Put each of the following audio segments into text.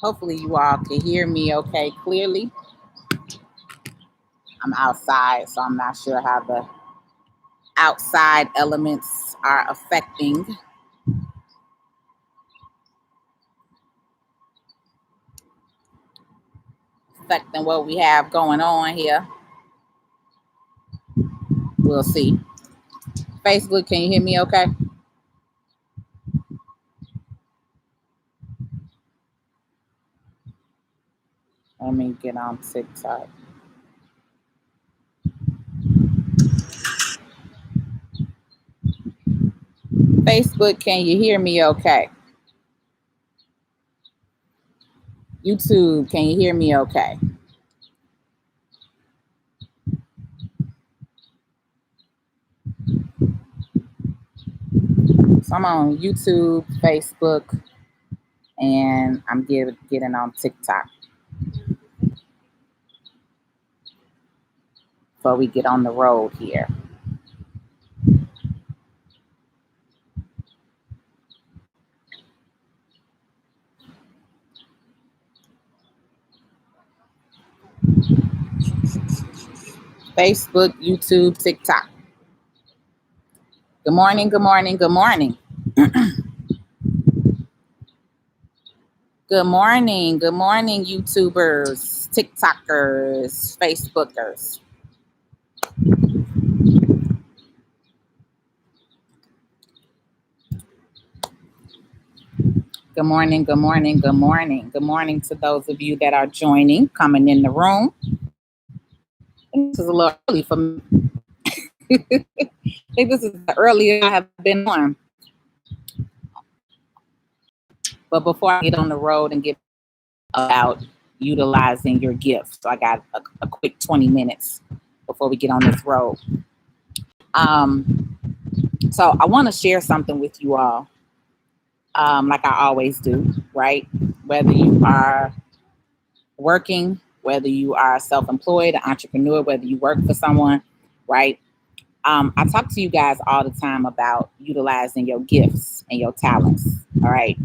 Hopefully you all can hear me okay clearly. I'm outside, so I'm not sure how the outside elements are affecting what we have going on here. We'll see. Facebook, can you hear me okay? Let me get on TikTok. Facebook, can you hear me okay? YouTube, can you hear me okay? So I'm on YouTube, Facebook, and I'm getting on TikTok before we get on the road here. Facebook, YouTube, TikTok. Good morning, good morning, good morning. Good morning, YouTubers, TikTokers, Facebookers. Good morning, good morning, good morning. Good morning to those of you that are joining, coming in the room. This is a little early for me. I think this is the earliest I have been on. But before I get on the road and get about utilizing your gifts, so I got a quick 20 minutes before we get on this road. So I want to share something with you all, like I always do, right? Whether you are working, whether you are self-employed, an entrepreneur, whether you work for someone, right? I talk to you guys all the time about utilizing your gifts and your talents, all right?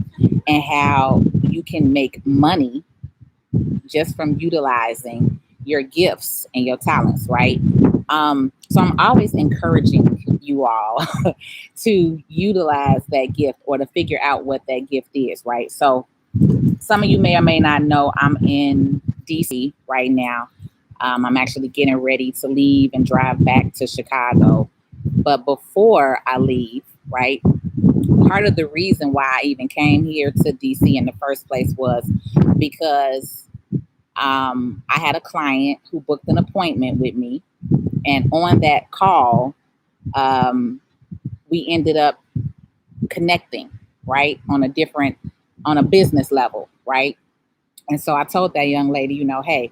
And how you can make money just from utilizing your gifts and your talents, right? So I'm always encouraging you all to utilize that gift or to figure out what that gift is, right? So some of you may or may not know I'm in DC right now. I'm actually getting ready to leave and drive back to Chicago. But before I leave, right, part of the reason why I even came here to DC in the first place was because I had a client who booked an appointment with me. And on that call, we ended up connecting, right, on a business level, right? And so I told that young lady, hey,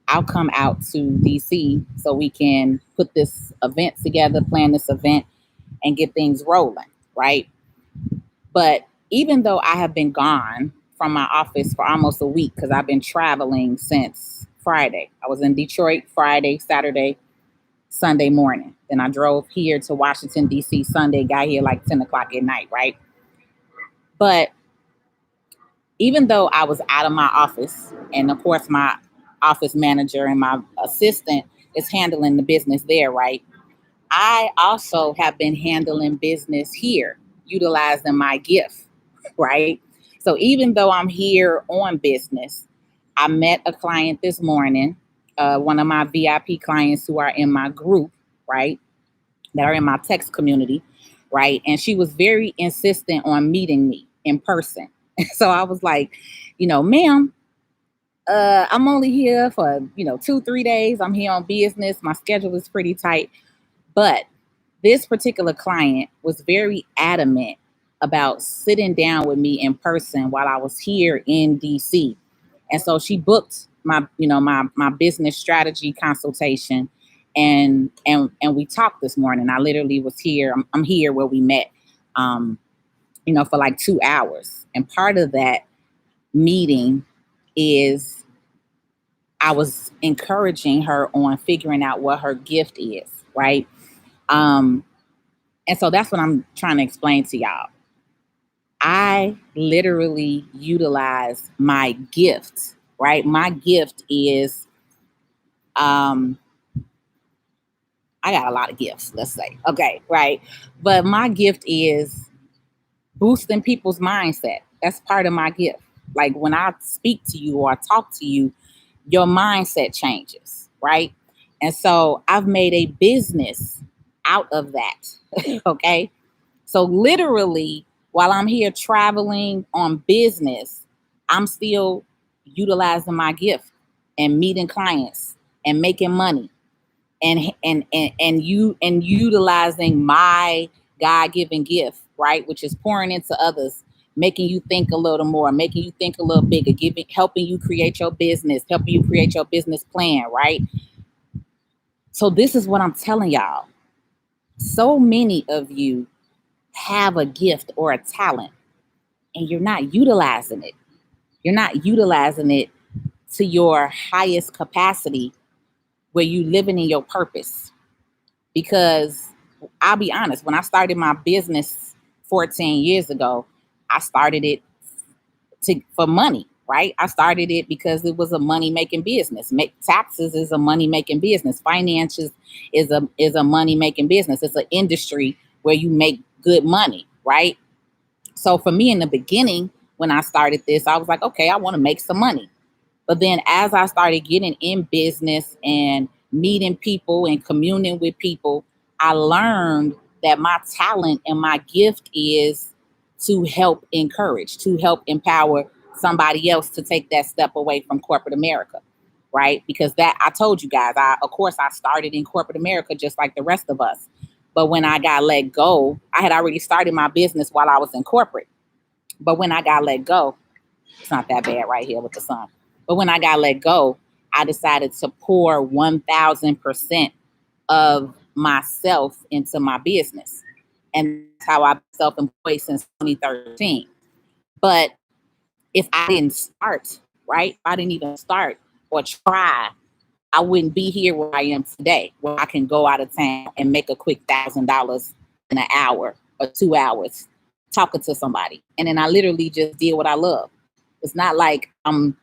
I'll come out to DC so we can put this event together, plan this event, and get things rolling, right? But even though I have been gone from my office for almost a week, because I've been traveling since Friday. I was in Detroit Friday, Saturday, Sunday morning. Then I drove here to Washington, D.C. Sunday, got here like 10 o'clock at night, right? But even though I was out of my office, and of course my office manager and my assistant is handling the business there, right? I also have been handling business here, utilizing my gift, right? So even though I'm here on business, I met a client this morning, one of my VIP clients who are in my group, right? That are in my text community, right? And she was very insistent on meeting me in person. So I was like, ma'am, I'm only here for, 2-3 days. I'm here on business. My schedule is pretty tight. But this particular client was very adamant about sitting down with me in person while I was here in DC. And so she booked my business strategy consultation, and we talked this morning. I literally was here. I'm here where we met, for like 2 hours. And part of that meeting is I was encouraging her on figuring out what her gift is, right? And so that's what I'm trying to explain to y'all. I literally utilize my gift, right? My gift is, I got a lot of gifts, let's say. Okay, right. But my gift is boosting people's mindset. That's part of my gift. Like when I speak to you or I talk to you, your mindset changes, right? And so I've made a business out of that. Okay. So literally, while I'm here traveling on business, I'm still utilizing my gift and meeting clients and making money and utilizing my God-given gift, right, which is pouring into others, making you think a little more, making you think a little bigger, giving, helping you create your business, helping you create your business plan, right? So this is what I'm telling y'all. So many of you have a gift or a talent and you're not utilizing it. You're not utilizing it to your highest capacity where you living in your purpose. Because I'll be honest, when I started my business 14 years ago, I started it for money, right? I started it because it was a money making business. Taxes is a money making business. Finances is a money making business. It's an industry where you make good money, right? So for me in the beginning, when I started this, I was like, okay, I want to make some money. But then as I started getting in business and meeting people and communing with people, I learned that my talent and my gift is to help encourage, to help empower somebody else to take that step away from corporate America, right? Because that I told you guys, of course I started in corporate America just like the rest of us. But when I got let go, I had already started my business while I was in corporate. But when I got let go, it's not that bad right here with the sun. But when I got let go, I decided to pour 1,000% of myself into my business. And that's how I've been self-employed since 2013. But if I didn't start, right? If I didn't even start or try, I wouldn't be here where I am today, where I can go out of town and make a quick $1,000 in an hour or 2 hours talking to somebody. And then I literally just did what I love. It's not like I'm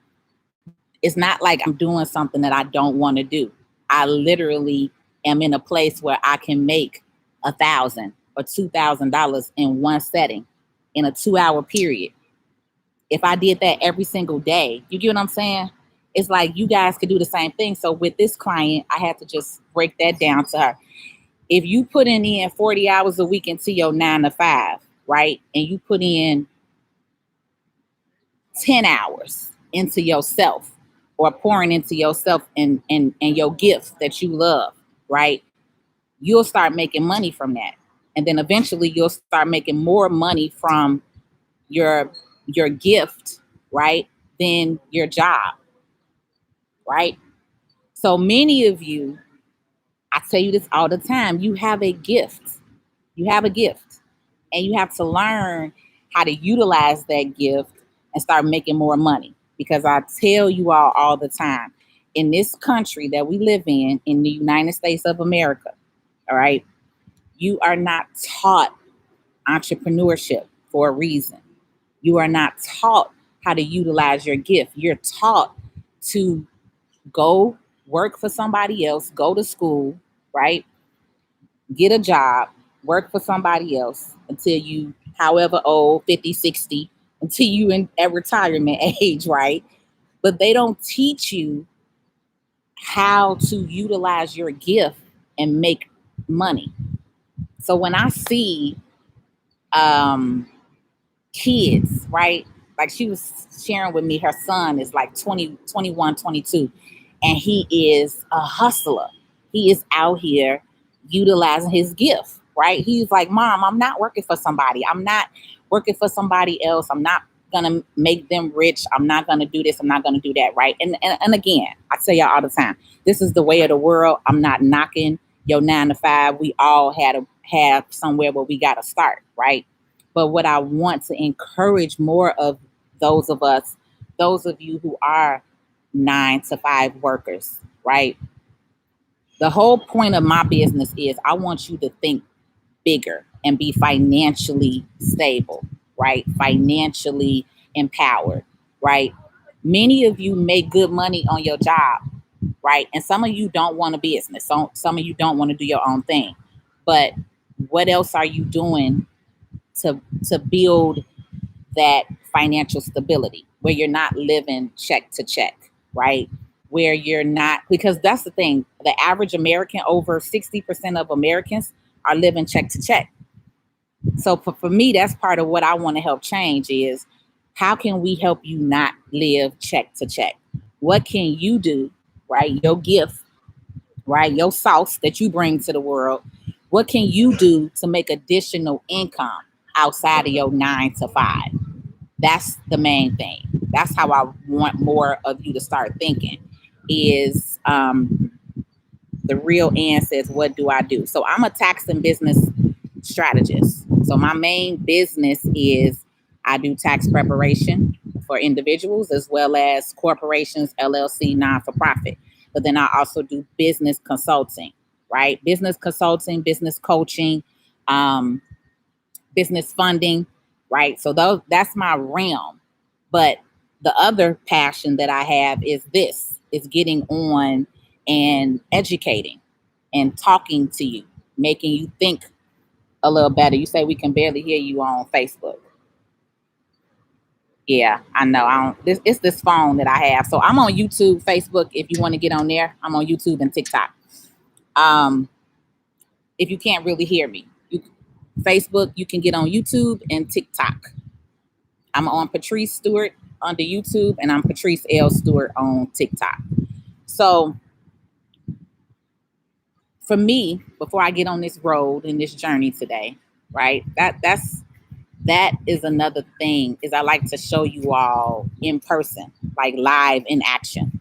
doing something that I don't want to do. I literally am in a place where I can make $1,000 or $2,000 in one setting in a 2 hour period. If I did that every single day, you get what I'm saying? It's like you guys could do the same thing. So with this client, I had to just break that down to her. If you put in 40 hours a week into your 9 to 5, right? And you put in 10 hours into yourself or pouring into yourself and your gifts that you love, right? You'll start making money from that. And then eventually you'll start making more money from your gift, right? Than your job, right? So many of you, I tell you this all the time, you have a gift. You have a gift. And you have to learn how to utilize that gift and start making more money. Because I tell you all the time, in this country that we live in the United States of America, all right, you are not taught entrepreneurship for a reason. You are not taught how to utilize your gift. You're taught to go work for somebody else, go to school, right? Get a job, work for somebody else until you, however old, 50, 60, until you at retirement age, right? But they don't teach you how to utilize your gift and make money. So when I see kids, right? Like she was sharing with me, her son is like 20, 21, 22, and he is a hustler. He is out here utilizing his gift, right? He's like, Mom, I'm not working for somebody. I'm not working for somebody else. I'm not gonna make them rich. I'm not gonna do this. I'm not gonna do that, right? And again, I tell y'all all the time, this is the way of the world. I'm not knocking your 9 to 5. We all had to have somewhere where we gotta start, right? But what I want to encourage more of those of us, those of you who are 9 to 5 workers, right? The whole point of my business is I want you to think bigger and be financially stable, right? Financially empowered, right? Many of you make good money on your job, right? And some of you don't want a business. Some of you don't want to do your own thing. But what else are you doing to build that financial stability where you're not living check to check, right? Where you're not, because that's the thing, the average American, over 60% of Americans are living check to check. So for me, that's part of what I want to help change is how can we help you not live check to check? What can you do, right? Your gift, right? Your sauce that you bring to the world. What can you do to make additional income outside of your 9 to 5? That's the main thing. That's how I want more of you to start thinking is the real Ann says, what do I do? So I'm a tax and business strategist. So my main business is I do tax preparation for individuals as well as corporations, LLC, non-for-profit. But then I also do business consulting, right? Business consulting, business coaching, business funding, right? So that's my realm. But the other passion that I have is getting on and educating and talking to you, making you think a little better. You say we can barely hear you on Facebook. Yeah, I know. It's this phone that I have. So I'm on YouTube, Facebook. If you want to get on there, I'm on YouTube and TikTok. If you can't really hear me, Facebook, you can get on YouTube and TikTok. I'm on Patrice Stewart on the YouTube, and I'm Patrice L. Stewart on TikTok. So for me, before I get on this road and this journey today, right? That is another thing is I like to show you all in person, like live in action.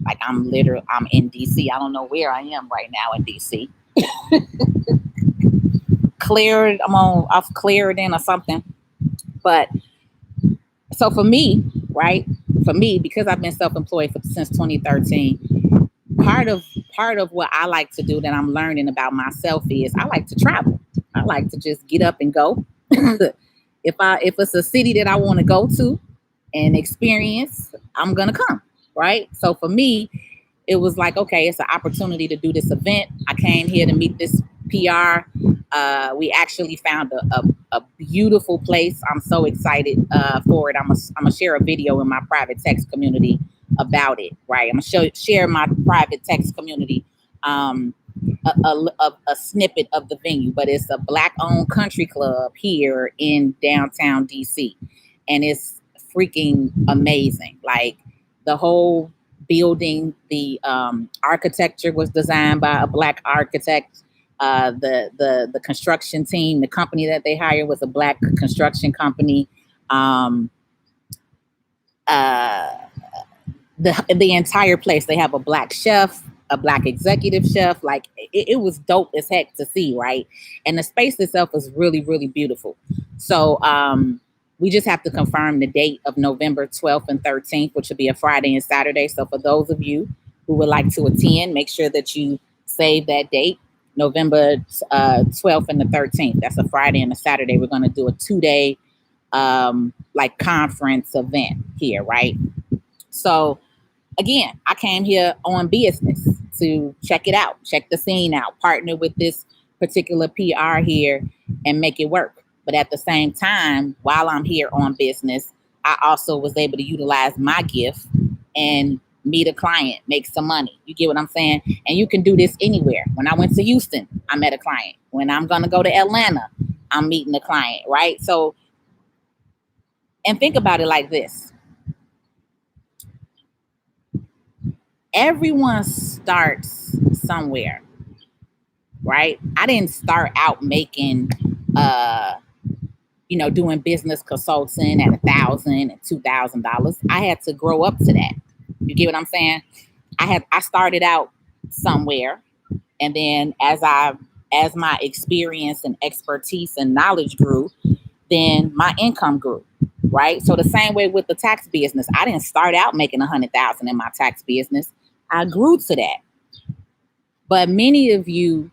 Like I'm in DC. I don't know where I am right now in DC. I've cleared in or something. But so for me, right? For me, because I've been self-employed since 2013, part of what I like to do that I'm learning about myself is I like to travel. I like to just get up and go. If it's a city that I want to go to and experience, I'm gonna come, right? So for me, it was like, okay, it's an opportunity to do this event. I came here to meet this PR. We actually found a beautiful place. I'm so excited for it. I'm gonna share a video in my private text community about it, right? I'm gonna share my private text community a snippet of the venue, but it's a Black-owned country club here in downtown DC, and it's freaking amazing. Like the whole building, the architecture was designed by a Black architect. The construction team, the company that they hired was a Black construction company. The entire place, they have a Black chef, a Black executive chef. Like it was dope as heck to see, right? And the space itself is really, really beautiful. So we just have to confirm the date of November 12th and 13th, which will be a Friday and Saturday. So for those of you who would like to attend, make sure that you save that date, November 12th and the 13th. That's a Friday and a Saturday. We're going to do a 2-day like conference event here, right? So again, I came here on business to check it out, check the scene out, partner with this particular PR here and make it work. But at the same time, while I'm here on business, I also was able to utilize my gift and meet a client, make some money. You get what I'm saying? And you can do this anywhere. When I went to Houston, I met a client. When I'm going to go to Atlanta, I'm meeting a client, right? So, and think about it like this. Everyone starts somewhere, right? I didn't start out making, doing business consulting at $1,000 and $2,000. I had to grow up to that. You get what I'm saying? I started out somewhere, and then as my experience and expertise and knowledge grew, then my income grew. Right. So the same way with the tax business, I didn't start out making $100,000 in my tax business. I grew to that. But many of you,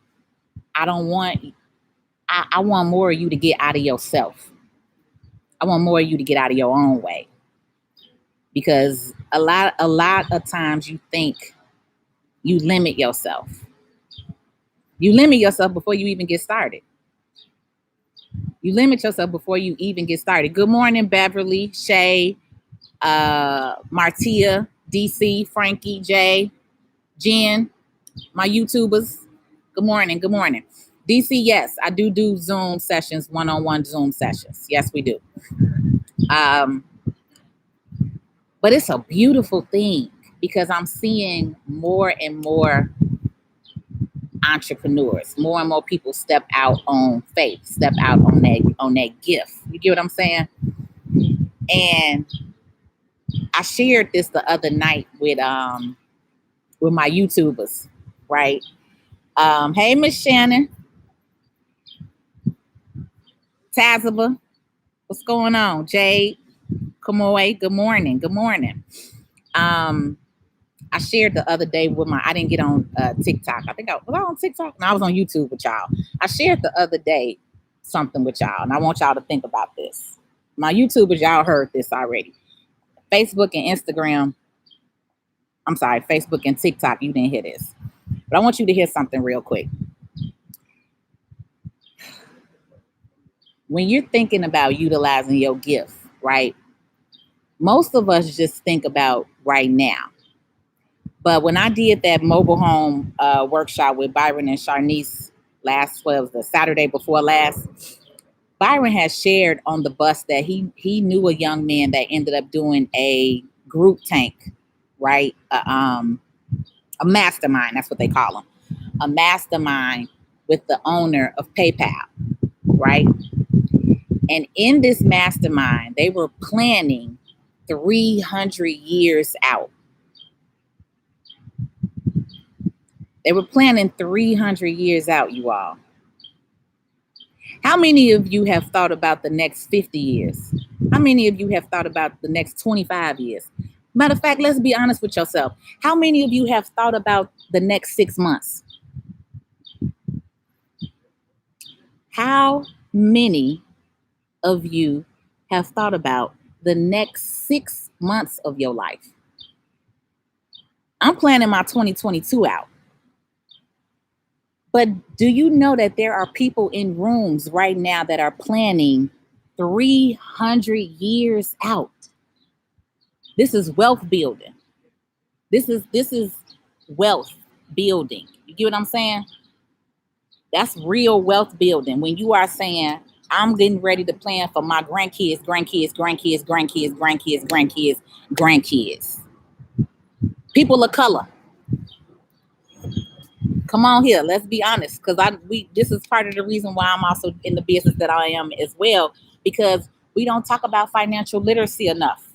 I want more of you to get out of yourself. I want more of you to get out of your own way. Because a lot of times you think you limit yourself. You limit yourself before you even get started. You limit yourself before you even get started. Good morning, Beverly, Shay, Martia, DC, Frankie, Jay, Jen, my YouTubers. Good morning. Good morning. DC, yes, I do Zoom sessions, one-on-one Zoom sessions. Yes, we do. But it's a beautiful thing because I'm seeing more and more entrepreneurs, more and more people step out on faith, step out on that gift. You get what I'm saying? And I shared this the other night with my YouTubers, right? Hey, Miss Shannon, Tazaba, what's going on? Jade, Kamoy, good morning. Good morning. I shared the other day with I didn't get on TikTok. I think was I on TikTok? No, I was on YouTube with y'all. I shared the other day something with y'all, and I want y'all to think about this. My YouTubers, y'all heard this already. Facebook and Instagram. I'm sorry, Facebook and TikTok, you didn't hear this. But I want you to hear something real quick. When you're thinking about utilizing your gift, right? Most of us just think about right now. But when I did that mobile home workshop with Byron and Sharnice the Saturday before last, Byron has shared on the bus that he knew a young man that ended up doing a group tank, right? A mastermind, that's what they call them. A mastermind with the owner of PayPal, right? And in this mastermind, they were planning 300 years out. They were planning 300 years out, you all. How many of you have thought about the next 50 years? How many of you have thought about the next 25 years? Matter of fact, let's be honest with yourself. How many of you have thought about the next 6 months? How many of you have thought about the next 6 months of your life? I'm planning my 2022 out. But do you know that there are people in rooms right now that are planning 300 years out? This is wealth building. This is wealth building. You get what I'm saying? That's real wealth building. When you are saying, I'm getting ready to plan for my grandkids, grandkids. People of color. Come on here, let's be honest, because this is part of the reason why I'm also in the business that I am as well, because we don't talk about financial literacy enough.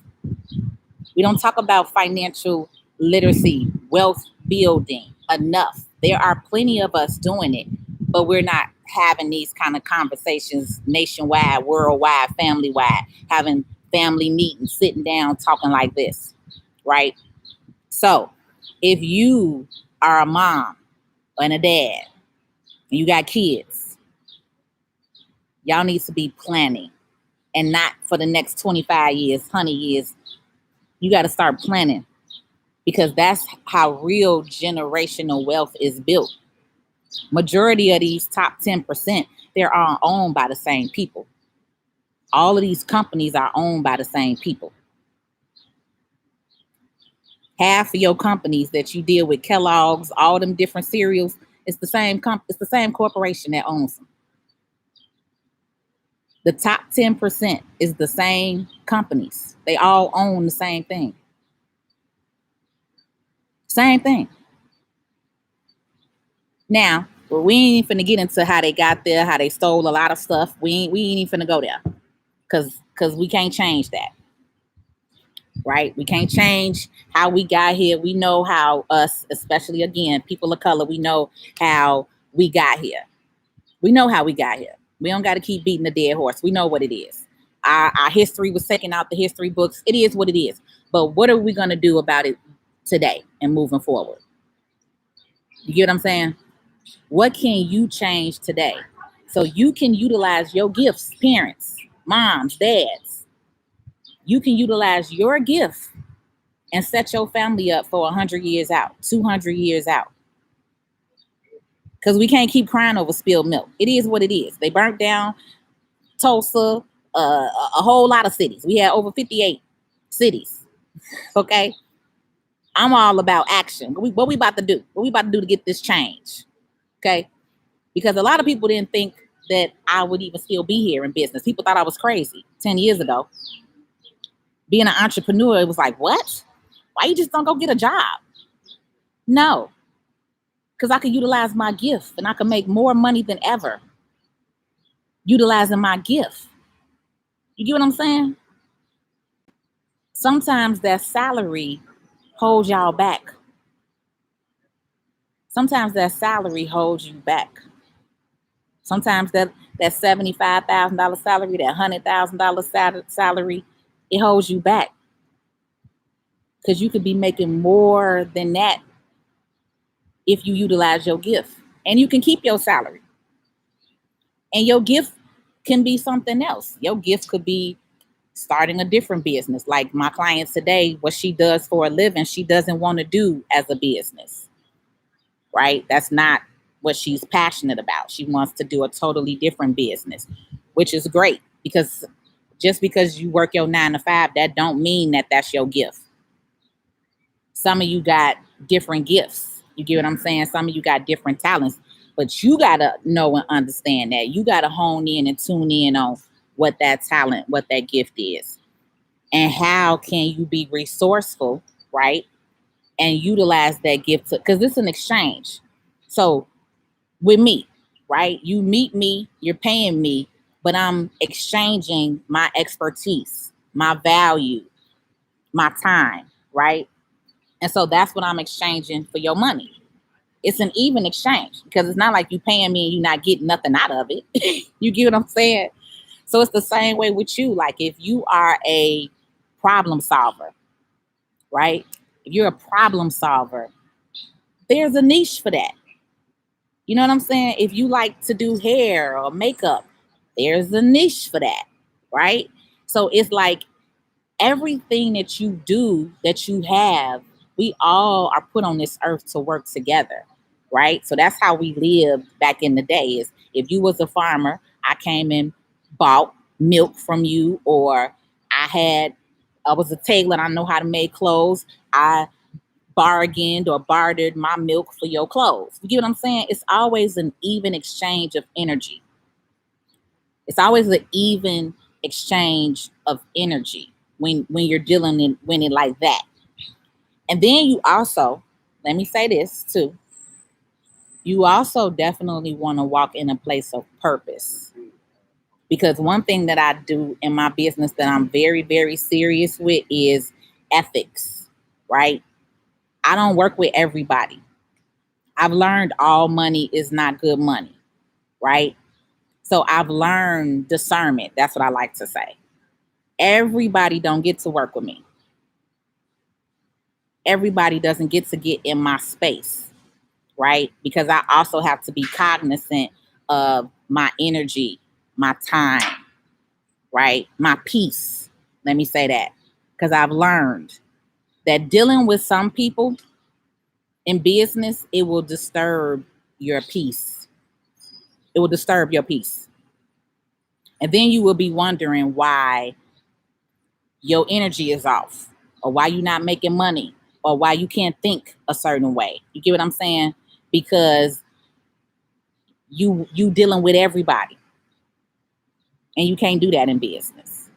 We don't talk about financial literacy, wealth building enough. There are plenty of us doing it, but we're not having these kind of conversations nationwide, worldwide, family-wide, having family meetings, sitting down, talking like this, right? So if you are a mom and a dad, and you got kids, y'all need to be planning, and not for the next 25 years, 100 years. You got to start planning, because that's how real generational wealth is built. Majority of these top 10%, they're all owned by the same people. All of these companies are owned by the same people. Half of your companies that you deal with, Kellogg's, all them different cereals, it's the same corporation that owns them. The top 10% is the same companies. They all own the same thing. Same thing. Now, we ain't finna get into how they got there, how they stole a lot of stuff. We ain't even finna go there, because we can't change that. Right? We can't change how we got here. We know how us, especially again, people of color, we know how we got here. We know how we got here. We don't got to keep beating the dead horse. We know what it is. Our history was taken out the history books. It is what it is. But what are we going to do about it today and moving forward? You get what I'm saying? What can you change today so you can utilize your gifts, parents? moms, dads, you can utilize your gift and set your family up for 100 years out, 200 years out. Because we can't keep crying over spilled milk. It is what it is. They burnt down Tulsa, a whole lot of cities. We had over 58 cities. Okay. I'm all about action. What we about to do? What we about to do to get this change? Okay. Because a lot of people didn't think that I would even still be here in business. People thought I was crazy 10 years ago. Being an entrepreneur, it was like, what? Why you just don't go get a job? No. Because I could utilize my gift and I could make more money than ever utilizing my gift. You get what I'm saying? Sometimes that salary holds y'all back. Sometimes that salary holds you back. Sometimes that $75,000 salary, that $100,000 salary, it holds you back. Because you could be making more than that if you utilize your gift. And you can keep your salary. And your gift can be something else. Your gift could be starting a different business. Like my client today, what she does for a living, she doesn't want to do as a business, right? That's not what she's passionate about. She wants to do a totally different business, which is great, because just because you work your 9 to 5, that don't mean that that's your gift. Some of you got different gifts. You get what I'm saying? Some of you got different talents, but you got to know and understand that. You got to hone in and tune in on what that talent, what that gift is. And how can you be resourceful, right? And utilize that gift, because it's an exchange. So with me, right? You meet me, you're paying me, but I'm exchanging my expertise, my value, my time, right? And so that's what I'm exchanging for your money. It's an even exchange, because it's not like you paying me and you're not getting nothing out of it. You get what I'm saying? So it's the same way with you. Like if you are a problem solver, right? If you're a problem solver, there's a niche for that. You know what I'm saying? If you like to do hair or makeup, there's a niche for that, right? So it's like everything that you do, that you have, we all are put on this earth to work together, right? So that's how we lived back in the day. Is if you was a farmer, I came and bought milk from you, or I was a tailor and I know how to make clothes. I bargained or bartered my milk for your clothes. You get what I'm saying? It's always an even exchange of energy. It's always an even exchange of energy when you're dealing when it like that. And then you also, let me say this too, you also definitely want to walk in a place of purpose. Because one thing that I do in my business that I'm very, very serious with is ethics, right? I don't work with everybody. I've learned all money is not good money, right? So I've learned discernment. That's what I like to say. Everybody don't get to work with me. Everybody doesn't get in my space, right? Because I also have to be cognizant of my energy, my time, right? My peace. Let me say that. Because I've learned that dealing with some people in business, it will disturb your peace. It will disturb your peace. And then you will be wondering why your energy is off, or why you're not making money, or why you can't think a certain way. You get what I'm saying? Because you dealing with everybody. And you can't do that in business.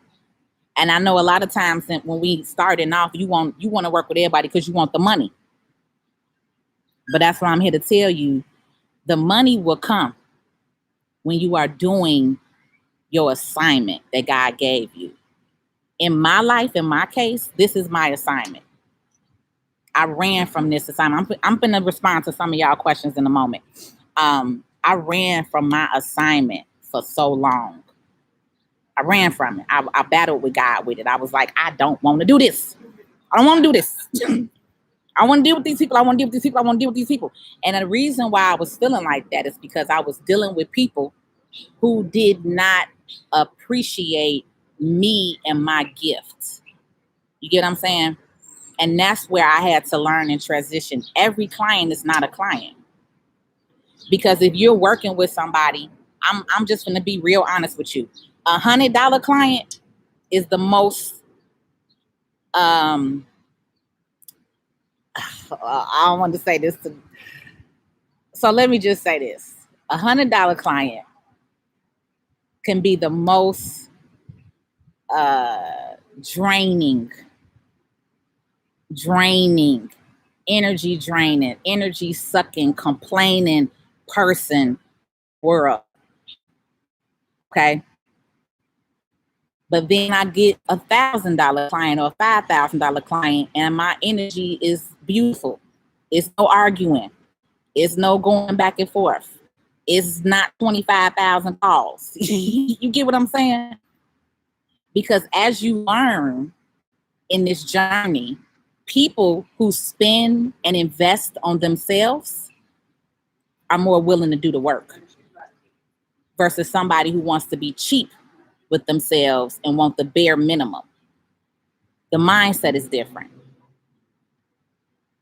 And I know a lot of times when we starting off, you want to work with everybody because you want the money. But that's why I'm here to tell you, the money will come when you are doing your assignment that God gave you. In my life, in my case, this is my assignment. I ran from this assignment. I'm going to respond to some of y'all questions in a moment. I ran from my assignment for so long. I ran from it. I battled with God with it. I was like, I don't want to do this. I don't want to do this. I want to deal with these people. I want to deal with these people. I want to deal with these people. And the reason why I was feeling like that is because I was dealing with people who did not appreciate me and my gifts. You get what I'm saying? And that's where I had to learn and transition. Every client is not a client. Because if you're working with somebody, I'm just going to be real honest with you. $100 client is the most, I don't want to say this. So let me just say this. $100 client can be the most draining, energy draining, energy sucking, complaining person world. Okay. But then I get $1,000 client or $5,000 client, and my energy is beautiful. It's no arguing. It's no going back and forth. It's not 25,000 calls. You get what I'm saying? Because as you learn in this journey, people who spend and invest on themselves are more willing to do the work versus somebody who wants to be cheap with themselves and want the bare minimum. The mindset is different.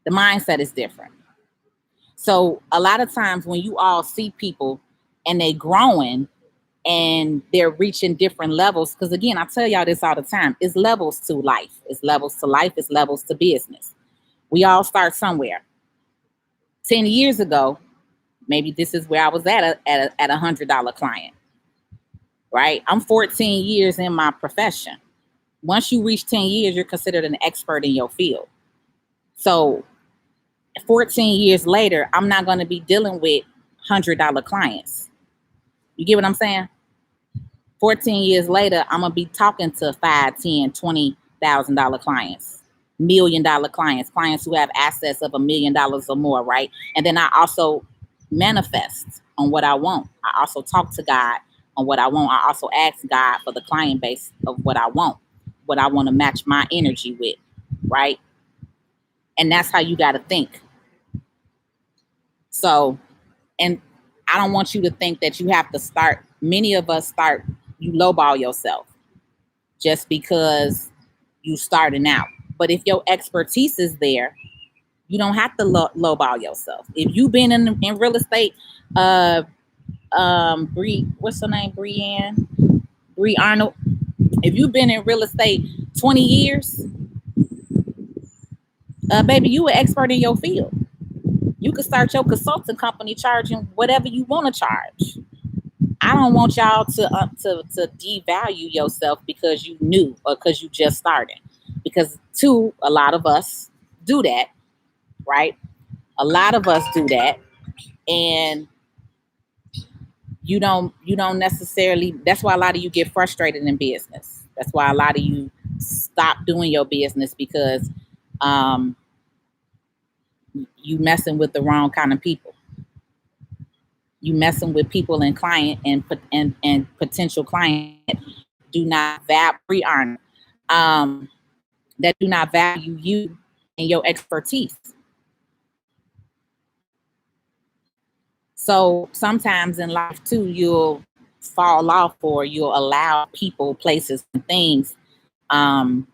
The mindset is different. So a lot of times when you all see people and they growing and they're reaching different levels, because again, I tell y'all this all the time, it's levels to life. It's levels to life. It's levels to business. We all start somewhere. 10 years ago, maybe this is where I was at $100 client, right? I'm 14 years in my profession. Once you reach 10 years, you're considered an expert in your field. So 14 years later, I'm not going to be dealing with $100 clients. You get what I'm saying? 14 years later, I'm going to be talking to $5,000, $10,000, $20,000 clients, $1 million clients, clients who have assets of $1 million or more, right? And then I also manifest on what I want. I also talk to God on what I want. I also ask God for the client base of what I want to match my energy with, right? And that's how you got to think. So, and I don't want you to think that you have to start. Many of us start, you lowball yourself just because you starting out. But if your expertise is there, you don't have to lowball yourself. If you've been in real estate, what's her name? Bree Arnold. If you've been in real estate 20 years, baby, you an expert in your field. You can start your consulting company charging whatever you want to charge. I don't want y'all to devalue yourself because you new or because you just started. Because a lot of us do that, right? A lot of us do that, and you don't necessarily. That's why a lot of you get frustrated in business. That's why a lot of you stop doing your business because you messing with the wrong kind of people. You messing with people and client and potential client do not value that do not value you and your expertise. So sometimes in life too, you'll fall off or you'll allow people, places, and things to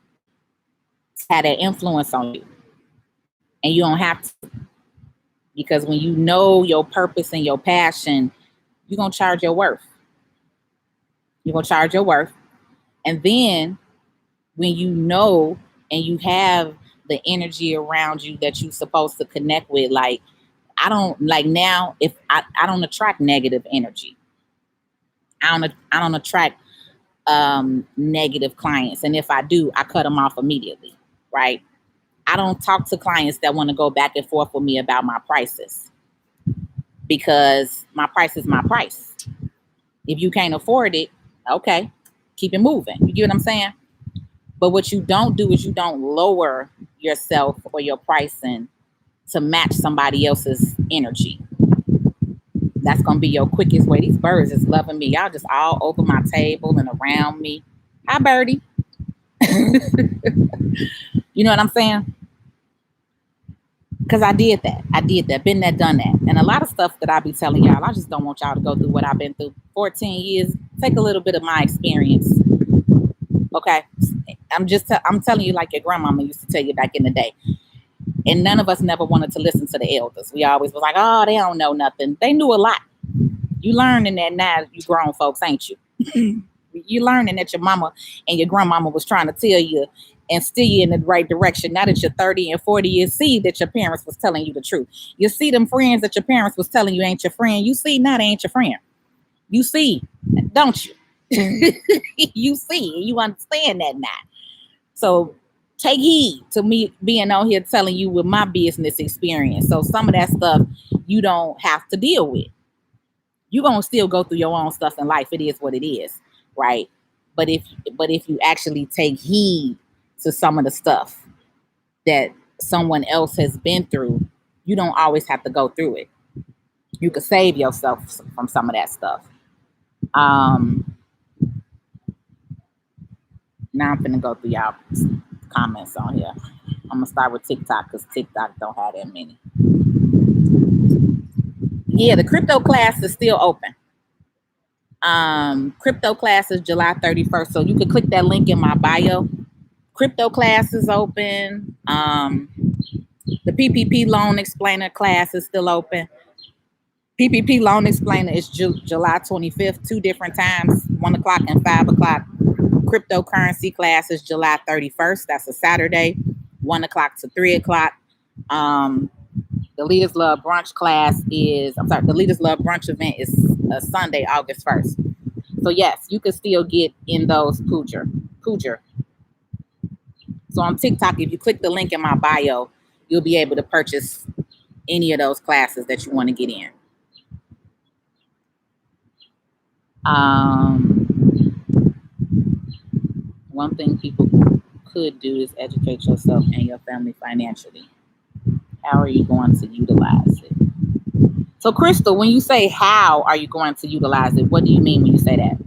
have an influence on you. And you don't have to. Because when you know your purpose and your passion, you're going to charge your worth. You're going to charge your worth. And then when you know and you have the energy around you that you're supposed to connect with, like, I don't like now, if I don't attract negative energy. I don't attract negative clients. And if I do, I cut them off immediately, right? I don't talk to clients that want to go back and forth with me about my prices because my price is my price. If you can't afford it, okay, keep it moving. You get what I'm saying? But what you don't do is you don't lower yourself or your pricing to match somebody else's energy. That's going to be your quickest way. These birds is loving me. Y'all just all over my table and around me. Hi, birdie. You know what I'm saying? Because I did that. Been there, done that. And a lot of stuff that I be telling y'all, I just don't want y'all to go through what I've been through. 14 years. Take a little bit of my experience. Okay. I'm telling you like your grandmama used to tell you back in the day. And none of us never wanted to listen to the elders. We always was like, oh, they don't know nothing. They knew a lot. You learning that now, you grown folks, ain't you? You learning that your mama and your grandmama was trying to tell you and steer you in the right direction. Now that you're 30 and 40 years, see that your parents was telling you the truth. You see them friends that your parents was telling you ain't your friend. You see now they ain't your friend. You see, don't you? You see, you understand that now. So take heed to me being on here telling you with my business experience. So some of that stuff you don't have to deal with. You're gonna still go through your own stuff in life. It is what it is, right? But if you actually take heed to some of the stuff that someone else has been through, you don't always have to go through it. You could save yourself from some of that stuff. Now I'm gonna go through y'all comments on here. I'm gonna start with TikTok because TikTok don't have that many. Yeah, the crypto class is still open. Crypto class is July 31st. So you can click that link in my bio. Crypto class is open. The PPP loan explainer class is still open. PPP loan explainer is July 25th, 2 different times, 1 o'clock and 5 o'clock. Cryptocurrency class is July 31st. That's a Saturday, 1 o'clock to 3 o'clock. The Leaders Love Brunch the Leaders Love Brunch event is Sunday, August 1st. So yes, you can still get in those Poojer. So on TikTok, if you click the link in my bio, you'll be able to purchase any of those classes that you want to get in. One thing people could do is educate yourself and your family financially. How are you going to utilize it? So, Crystal, when you say how are you going to utilize it, what do you mean when you say that?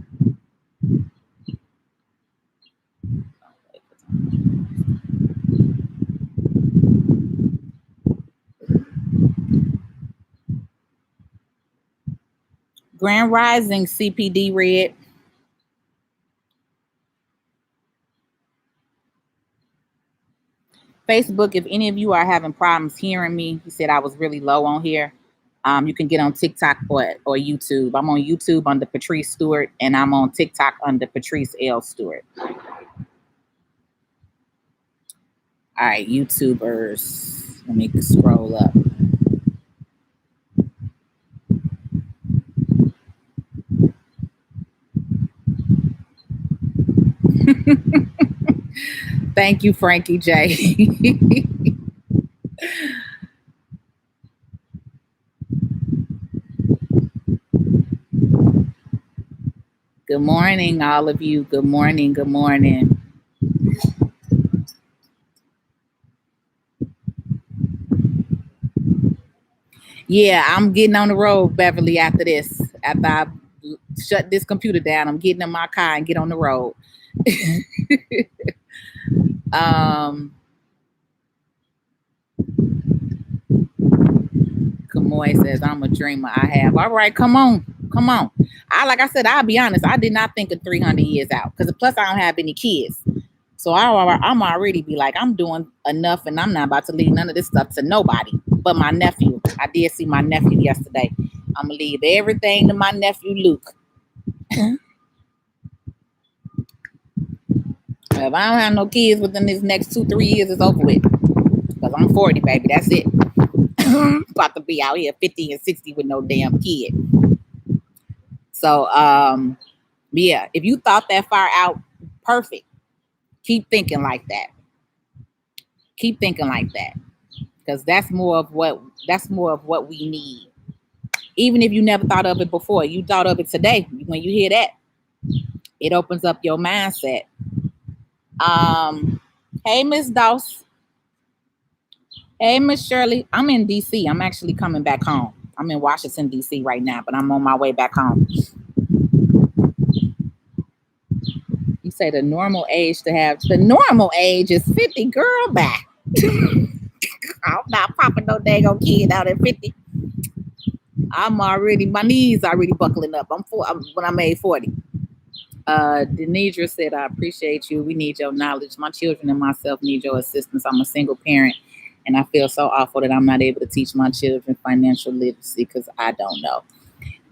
Grand Rising CPD Red. Facebook, if any of you are having problems hearing me, he said I was really low on here. You can get on TikTok or YouTube. I'm on YouTube under Patrice Stewart, and I'm on TikTok under Patrice L. Stewart. All right, YouTubers. Let me scroll up. Thank you, Frankie J. Good morning, all of you. Good morning. Good morning. Yeah, I'm getting on the road, Beverly, after this. After I shut this computer down, I'm getting in my car and get on the road. Kamoy says, I'm a dreamer. I have. All right, come on. Like I said, I'll be honest. I did not think of 300 years out because plus I don't have any kids. So I'm already be like, I'm doing enough and I'm not about to leave none of this stuff to nobody but my nephew. I did see my nephew yesterday. I'm going to leave everything to my nephew, Luke. If I don't have no kids within these next 2-3 years, it's over with. Because I'm 40, baby. That's it. About to be out here 50 and 60 with no damn kid. So, yeah, if you thought that far out, perfect. Keep thinking like that. Because that's more of what we need. Even if you never thought of it before, you thought of it today. When you hear that, it opens up your mindset. Hey, Miss Dawes. Hey, Miss Shirley. I'm in DC. I'm actually coming back home. I'm in Washington, DC right now, but I'm on my way back home. You say the normal age is 50, girl, back. I'm not popping no daggone kid out at 50. My knees already buckling up. When I made 40. Denidra said, I appreciate you. We need your knowledge. My children and myself need your assistance. I'm a single parent, and I feel so awful that I'm not able to teach my children financial literacy because I don't know.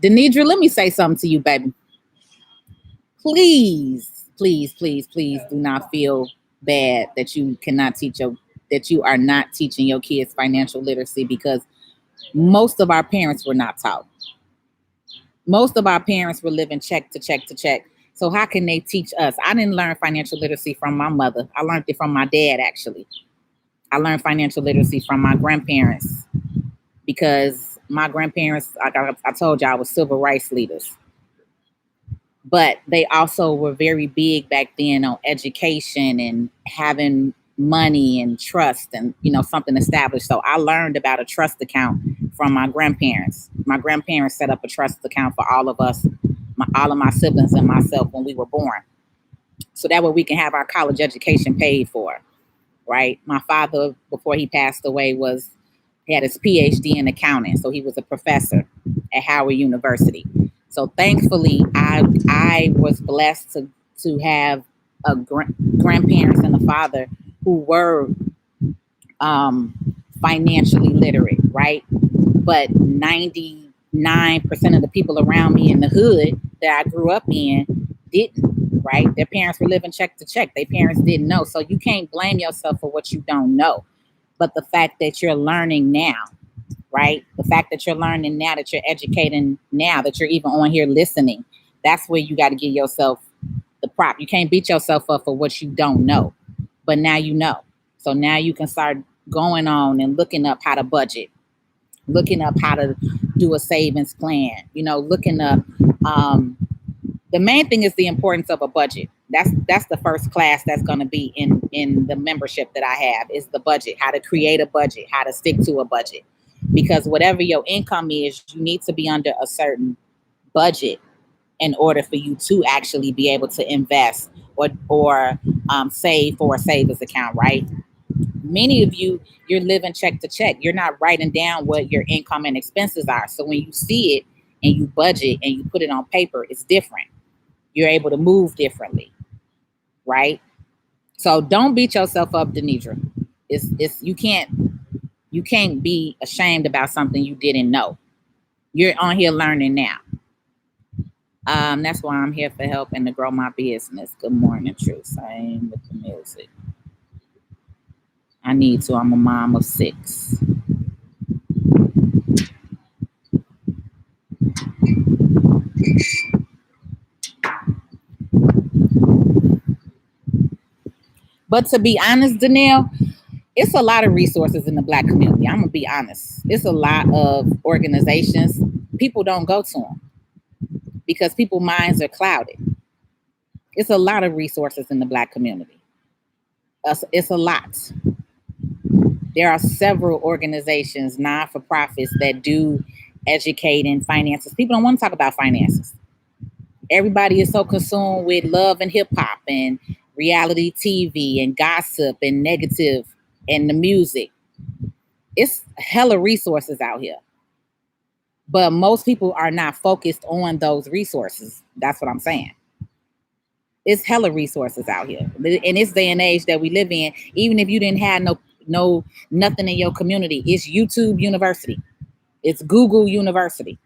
Denidra, let me say something to you, baby. Please, please, please, please do not feel bad that you are not teaching your kids financial literacy, because most of our parents were not taught. Most of our parents were living check to check to check. So how can they teach us? I didn't learn financial literacy from my mother. I learned it from my dad, actually. I learned financial literacy from my grandparents, because my grandparents, I told you, I was civil rights leaders. But they also were very big back then on education and having money and trust and, something established. So I learned about a trust account from my grandparents. My grandparents set up a trust account for all of us, all of my siblings and myself, when we were born. So that way we can have our college education paid for, right? My father, before he passed away, he had his PhD in accounting. So he was a professor at Howard University. So thankfully, I was blessed to have a grandparents and a father who were financially literate, right? But 99% of the people around me in the hood that I grew up in didn't, right? Their parents were living check to check. Their parents didn't know. So you can't blame yourself for what you don't know. But the fact that you're learning now, right? The fact that you're learning now, that you're educating now, that you're even on here listening, that's where you got to give yourself the prop. You can't beat yourself up for what you don't know, but now you know. So now you can start going on and looking up how to budget, looking up how to do a savings plan, looking up. The main thing is the importance of a budget. That's the first class that's going to be in the membership that I have, is the budget, how to create a budget, how to stick to a budget. Because whatever your income is, you need to be under a certain budget in order for you to actually be able to invest or save for a savings account, right? Many of you're living check to check. You're not writing down what your income and expenses are. So when you see it and you budget and you put it on paper, it's different. You're able to move differently, right? So don't beat yourself up, Denidra. It's you can't be ashamed about something you didn't know. You're on here learning now. That's why I'm here for help and to grow my business. Good morning, Truth. Same with the music. I need to. I'm a mom of 6. But to be honest, Danielle, it's a lot of resources in the Black community. I'm going to be honest. It's a lot of organizations. People don't go to them because people's minds are clouded. It's a lot of resources in the Black community. It's a lot. There are several organizations, non-for-profits, that do educate in finances. People don't want to talk about finances. Everybody is so consumed with love and hip hop and reality TV and gossip and negative and the music. It's hella resources out here. But most people are not focused on those resources. That's what I'm saying. It's hella resources out here. In this day and age that we live in, even if you didn't have nothing in your community, it's YouTube University. It's Google University.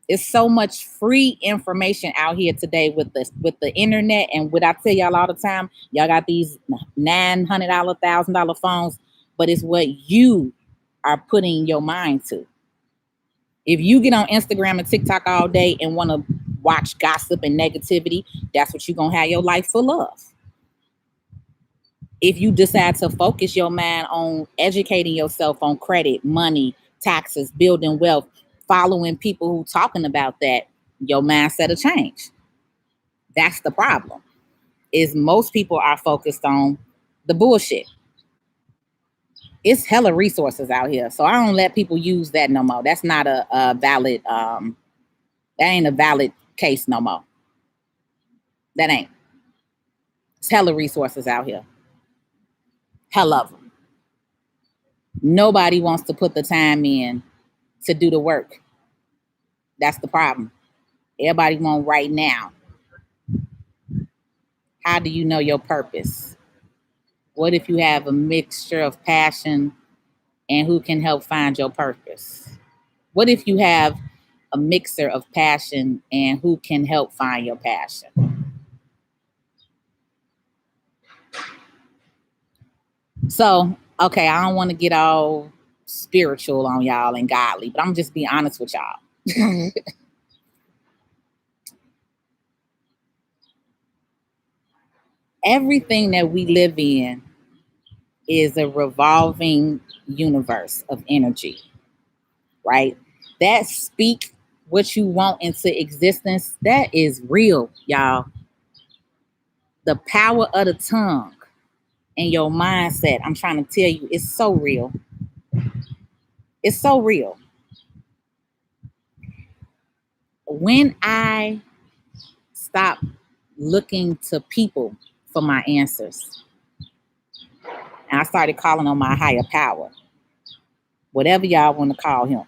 It's so much free information out here today with the internet. And what I tell y'all all the time, y'all got these $900, $1,000 phones, but it's what you are putting your mind to. If you get on Instagram and TikTok all day and want to watch gossip and negativity, that's what you're going to have your life full of. If you decide to focus your mind on educating yourself on credit, money, taxes, building wealth, following people who talking about that, your mindset will change. That's the problem, is most people are focused on the bullshit. It's hella resources out here. So I don't let people use that no more. That's not a valid, that ain't a valid case no more. That ain't. It's hella resources out here. Hell of them. Nobody wants to put the time in to do the work. That's the problem. Everybody wants right now. How do you know your purpose? What if you have a mixture of passion and who can help find your purpose? What if you have a mixer of passion and who can help find your passion? So, okay, I don't want to get all spiritual on y'all and godly, but I'm just be honest with y'all. Everything that we live in is a revolving universe of energy, right? That speak what you want into existence, that is real, y'all. The power of the tongue and your mindset, I'm trying to tell you, it's so real. It's so real. When I stop looking to people for my answers, and I started calling on my higher power, whatever y'all want to call him,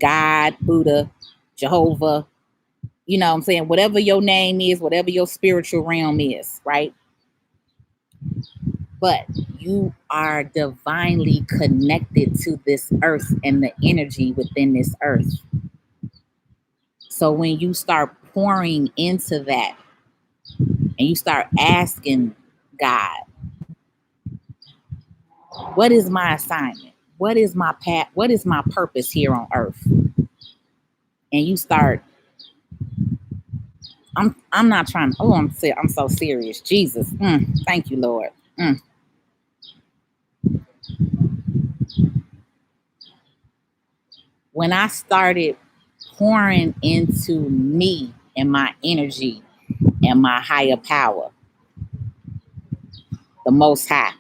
God, Buddha, Jehovah, you know what I'm saying? Whatever your name is, whatever your spiritual realm is, right? But you are divinely connected to this earth and the energy within this earth. So when you start pouring into that and you start asking God, what is my assignment? What is my path? What is my purpose here on earth? And you start, I'm not trying to, I'm so serious. Jesus. Thank you, Lord. When I started pouring into me and my energy and my higher power, the most high.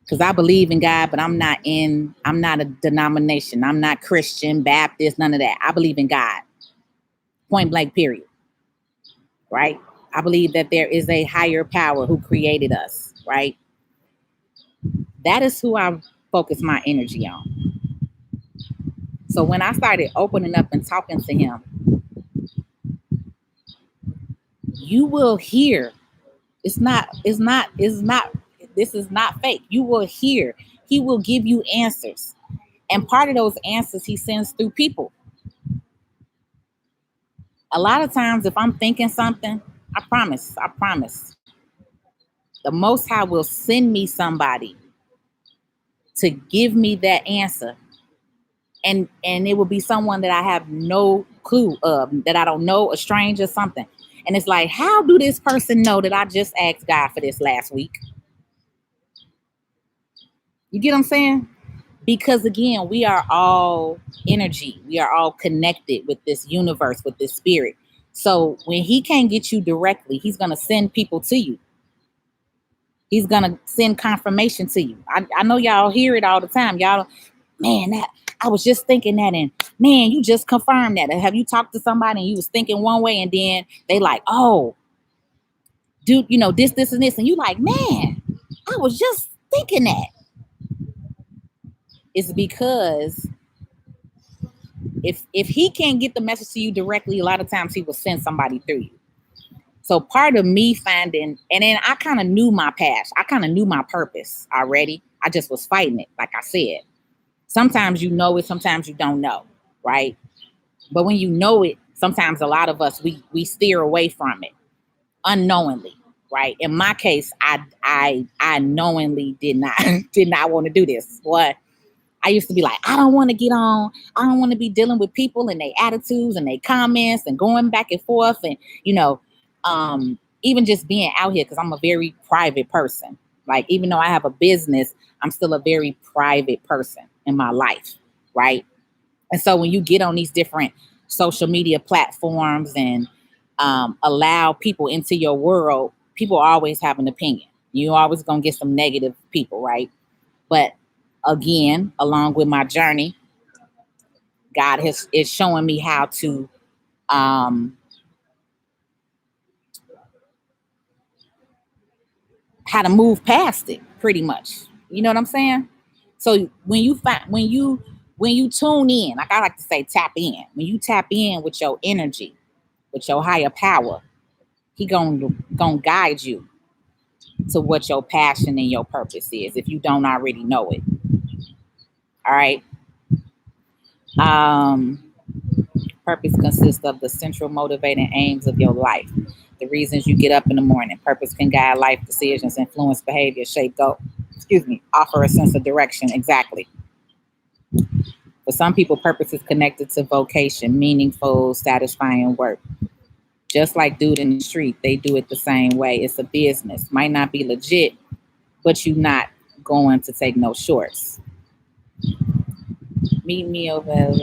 Because I believe in God, but I'm not a denomination. I'm not Christian, Baptist, none of that. I believe in God. Point blank, period. Right? I believe that there is a higher power who created us, right? That is who I focus my energy on. So when I started opening up and talking to him, you will hear. This is not fake. You will hear. He will give you answers. And part of those answers he sends through people. A lot of times if I'm thinking something, I promise, the Most High will send me somebody to give me that answer. And it will be someone that I have no clue of, that I don't know, a stranger, something. And it's like, how do this person know that I just asked God for this last week? You get what I'm saying? Because again, we are all energy. We are all connected with this universe, with this spirit. So when he can't get you directly, he's going to send people to you. He's going to send confirmation to you. I know y'all hear it all the time. Y'all, man, that I was just thinking that, and man, you just confirmed that. Have you talked to somebody and you was thinking one way and then they like, oh, dude, you know, this, and this. And you like, man, I was just thinking that. It's because if he can't get the message to you directly, a lot of times he will send somebody through you. So part of me finding, and then I kind of knew my past. I kind of knew my purpose already. I just was fighting it, like I said. Sometimes you know it, sometimes you don't know, right? But when you know it, sometimes a lot of us, we steer away from it unknowingly, right? In my case, I knowingly did not want to do this. Boy, I used to be like, I don't want to get on. I don't want to be dealing with people and their attitudes and their comments and going back and forth. And, you know, even just being out here, because I'm a very private person. Like, even though I have a business, I'm still a very private person in my life, right? And so when you get on these different social media platforms and allow people into your world, people always have an opinion. You always going to get some negative people, right? But again, along with my journey, God is showing me how to move past it, pretty much. You know what I'm saying? So when you tune in, like I like to say, tap in. When you tap in with your energy, with your higher power, he gonna guide you to what your passion and your purpose is if you don't already know it. All right. Purpose consists of the central motivating aims of your life, the reasons you get up in the morning. Purpose can guide life decisions, influence behavior, shape goals. Offer a sense of direction. Exactly. For some people, purpose is connected to vocation, meaningful, satisfying work. Just like dude in the street, they do it the same way. It's a business. Might not be legit, but you're not going to take no shorts. Meet me over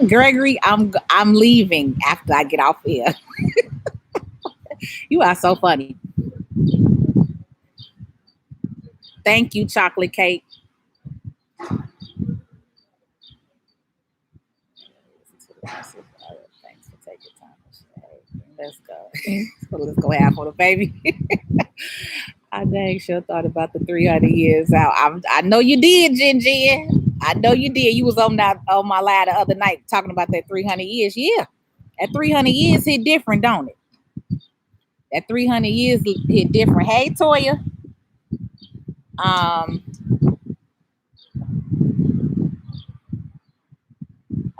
Gregory, I'm leaving after I get off here. You are so funny. Thank you, chocolate cake. Thanks for taking time. Let's go. Let's go half on the baby. I dang sure thought about the 300 years out. I know you did, Jen. I know you did. You was on my live the other night talking about that 300 years. Yeah, that 300 years hit different, don't it? That 300 years hit different. Hey, Toya.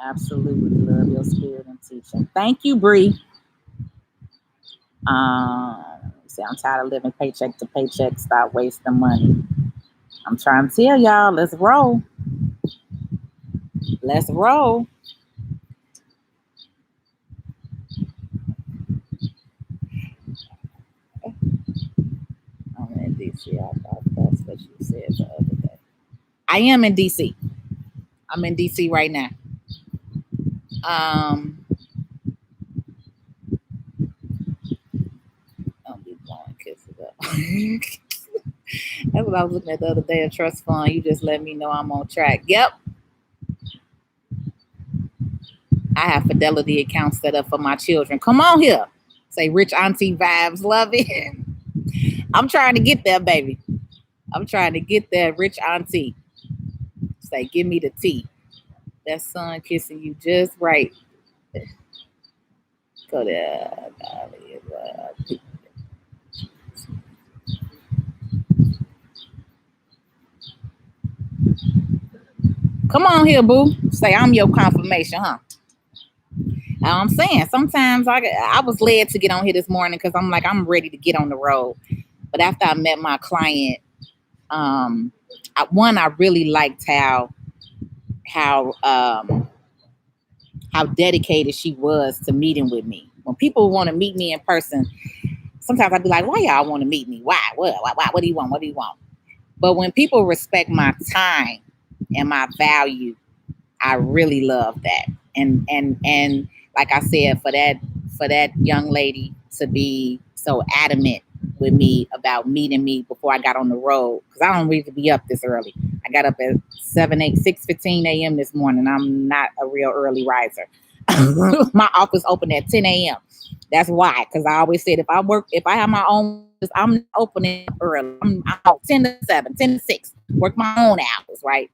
Absolutely love your spirit and teaching. Thank you, Bree. See, I'm tired of living paycheck to paycheck. Stop wasting money. I'm trying to tell y'all, let's roll. Let's roll. I'm in DC. I thought that's what you said the other day. I am in DC. I'm in DC right now. Don't be blowing kisses up. That's what I was looking at the other day. A trust fund. You just let me know I'm on track. Yep. I have Fidelity accounts set up for my children. Come on here. Say rich auntie vibes. Love it. I'm trying to get there, baby. I'm trying to get there, rich auntie. Say, give me the tea. That son kissing you just right. Go there. Come on here, boo. Say, I'm your confirmation, huh? I'm saying sometimes I was led to get on here this morning because I'm like, I'm ready to get on the road. But after I met my client, I really liked how dedicated she was to meeting with me. When people want to meet me in person, sometimes I'd be like, why y'all want to meet me? Why? What do you want? What do you want? But when people respect my time and my value, I really love that. And like I said, for that young lady to be so adamant with me about meeting me before I got on the road, because I don't really be up this early. I got up at 6:15 a.m. this morning. I'm not a real early riser. My office opened at 10 a.m. That's why, because I always said if I have my own, I'm not opening early. I'm out 10 to 7, 10 to 6, work my own hours, right?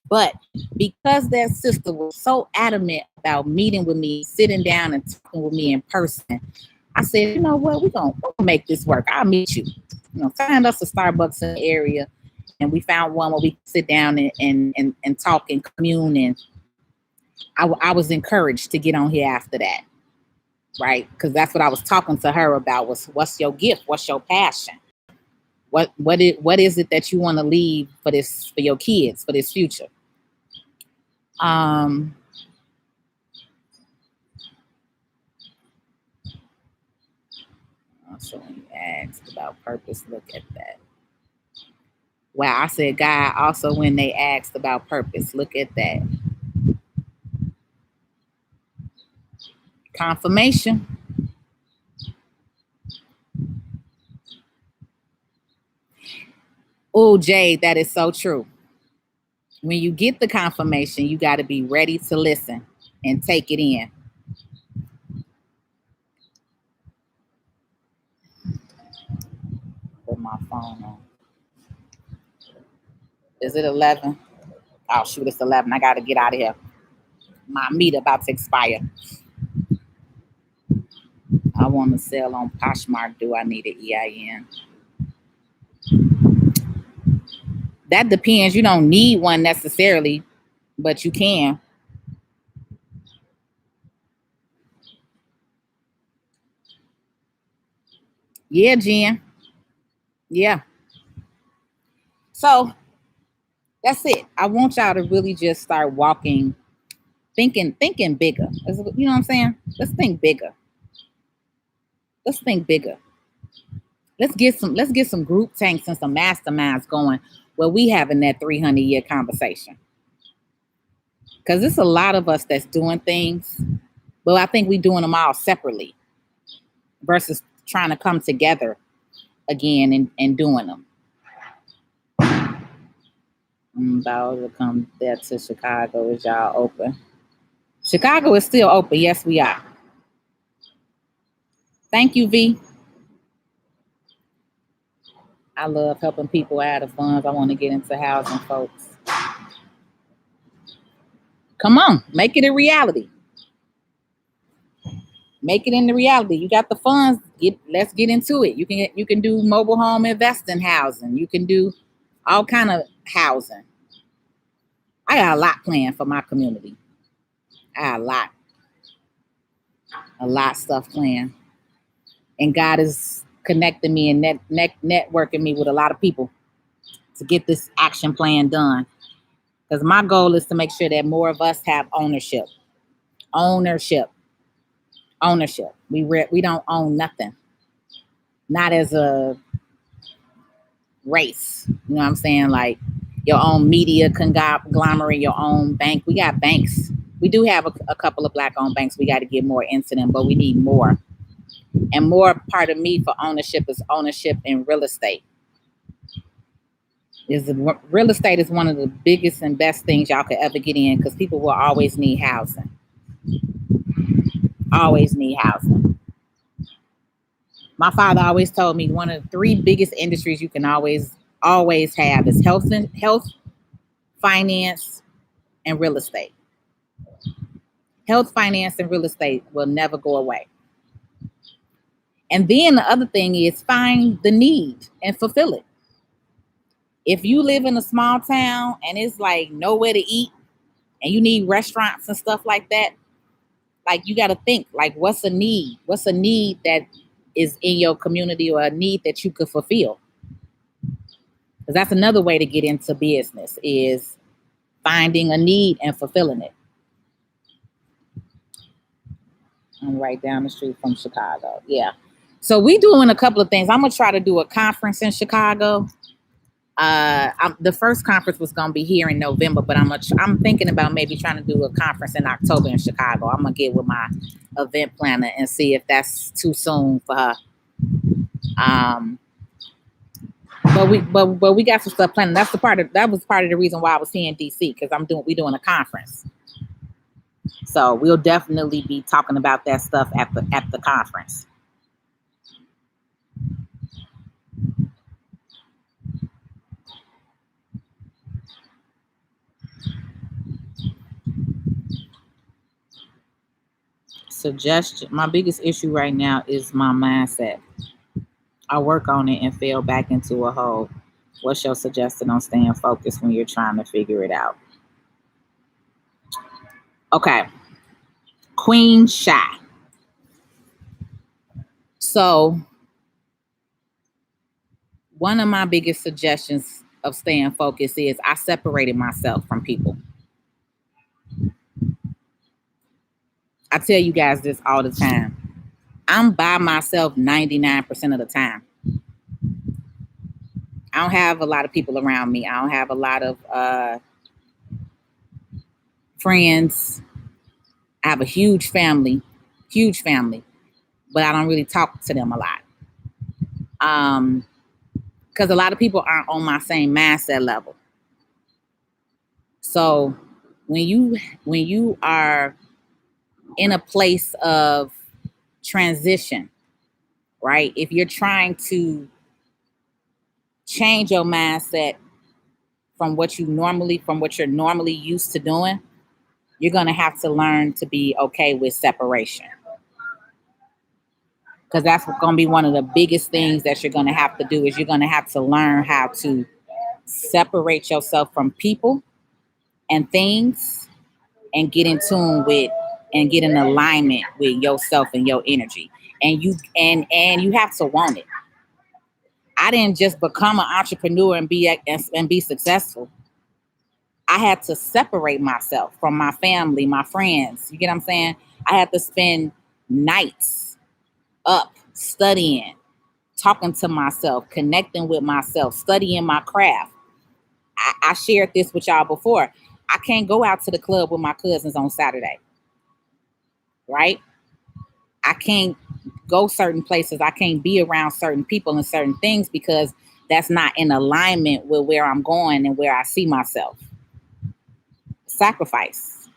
But because that sister was so adamant about meeting with me, sitting down and talking with me in person, I said, you know what, we're gonna make this work. I'll meet you. Find us a Starbucks in the area, and we found one where we could sit down and talk and commune. And I was encouraged to get on here after that, right? Because that's what I was talking to her about was what's your gift, what's your passion, what is it that you want to leave for your kids, for this future. So when you asked about purpose, look at that. Wow, I said God also when they asked about purpose, look at that. Confirmation. Oh, Jade, that is so true. When you get the confirmation, you got to be ready to listen and take it in. Put my phone on. Is it 11? Oh, shoot, it's 11. I got to get out of here. My meat about to expire. I want to sell on Poshmark. Do I need an EIN? That depends. You don't need one necessarily, but you can. Yeah, Jen. Yeah. So that's it. I want y'all to really just start walking, thinking bigger. You know what I'm saying? Let's think bigger. Let's think bigger. Let's get some group tanks and some masterminds going where we having that 300-year conversation. Because there's a lot of us that's doing things, but I think we doing them all separately versus trying to come together again and doing them. I'm about to come there to Chicago. Is y'all open? Chicago is still open. Yes, we are. Thank you, V. I love helping people out of funds. I want to get into housing, folks. Come on, make it a reality. Make it into reality. You got the funds. Let's get into it. You can do mobile home investing housing. You can do all kind of housing. I got a lot planned for my community. I got a lot stuff planned, and God is connecting me and networking me with a lot of people to get this action plan done. Because my goal is to make sure that more of us have ownership. We don't own nothing. Not as a race. You know what I'm saying? Like your own media conglomerate, your own bank. We got banks. We do have a couple of Black-owned banks. We got to get more into them, but we need more. And more part of me for ownership is ownership in real estate. Real estate is one of the biggest and best things y'all could ever get in because people will always need housing. Always need housing. My father always told me one of the 3 biggest industries you can always have is health, finance, and real estate. Health, finance, and real estate will never go away. And then the other thing is find the need and fulfill it. If you live in a small town and it's like nowhere to eat and you need restaurants and stuff like that, like you got to think like what's a need? What's a need that is in your community or a need that you could fulfill? Because that's another way to get into business is finding a need and fulfilling it. I'm right down the street from Chicago. Yeah. So we doing a couple of things. I'm going to try to do a conference in Chicago. The first conference was going to be here in November, but I'm thinking about maybe trying to do a conference in October in Chicago. I'm going to get with my event planner and see if that's too soon for her. But we got some stuff planned. That was part of the reason why I was here in DC because we doing a conference. So we'll definitely be talking about that stuff at the conference. Suggestion. My biggest issue right now is my mindset. I work on it and fell back into a hole. What's your suggestion on staying focused when you're trying to figure it out? Okay. Queen Shy. So one of my biggest suggestions of staying focused is I separated myself from people. I tell you guys this all the time. I'm by myself 99% of the time. I don't have a lot of people around me. I don't have a lot of friends. I have a huge family, but I don't really talk to them a lot. Because a lot of people aren't on my same mindset level. So when you are in a place of transition, right? If you're trying to change your mindset from what you're normally used to doing, you're going to have to learn to be okay with separation. Because that's going to be one of the biggest things that you're going to have to do is you're going to have to learn how to separate yourself from people and things and get in tune with and get in alignment with yourself and your energy. And you have to want it. I didn't just become an entrepreneur and be successful. I had to separate myself from my family, my friends. You get what I'm saying? I had to spend nights up studying, talking to myself, connecting with myself, studying my craft. I shared this with y'all before. I can't go out to the club with my cousins on Saturday, right? I can't go certain places. I can't be around certain people and certain things because that's not in alignment with where I'm going and where I see myself. Sacrifice.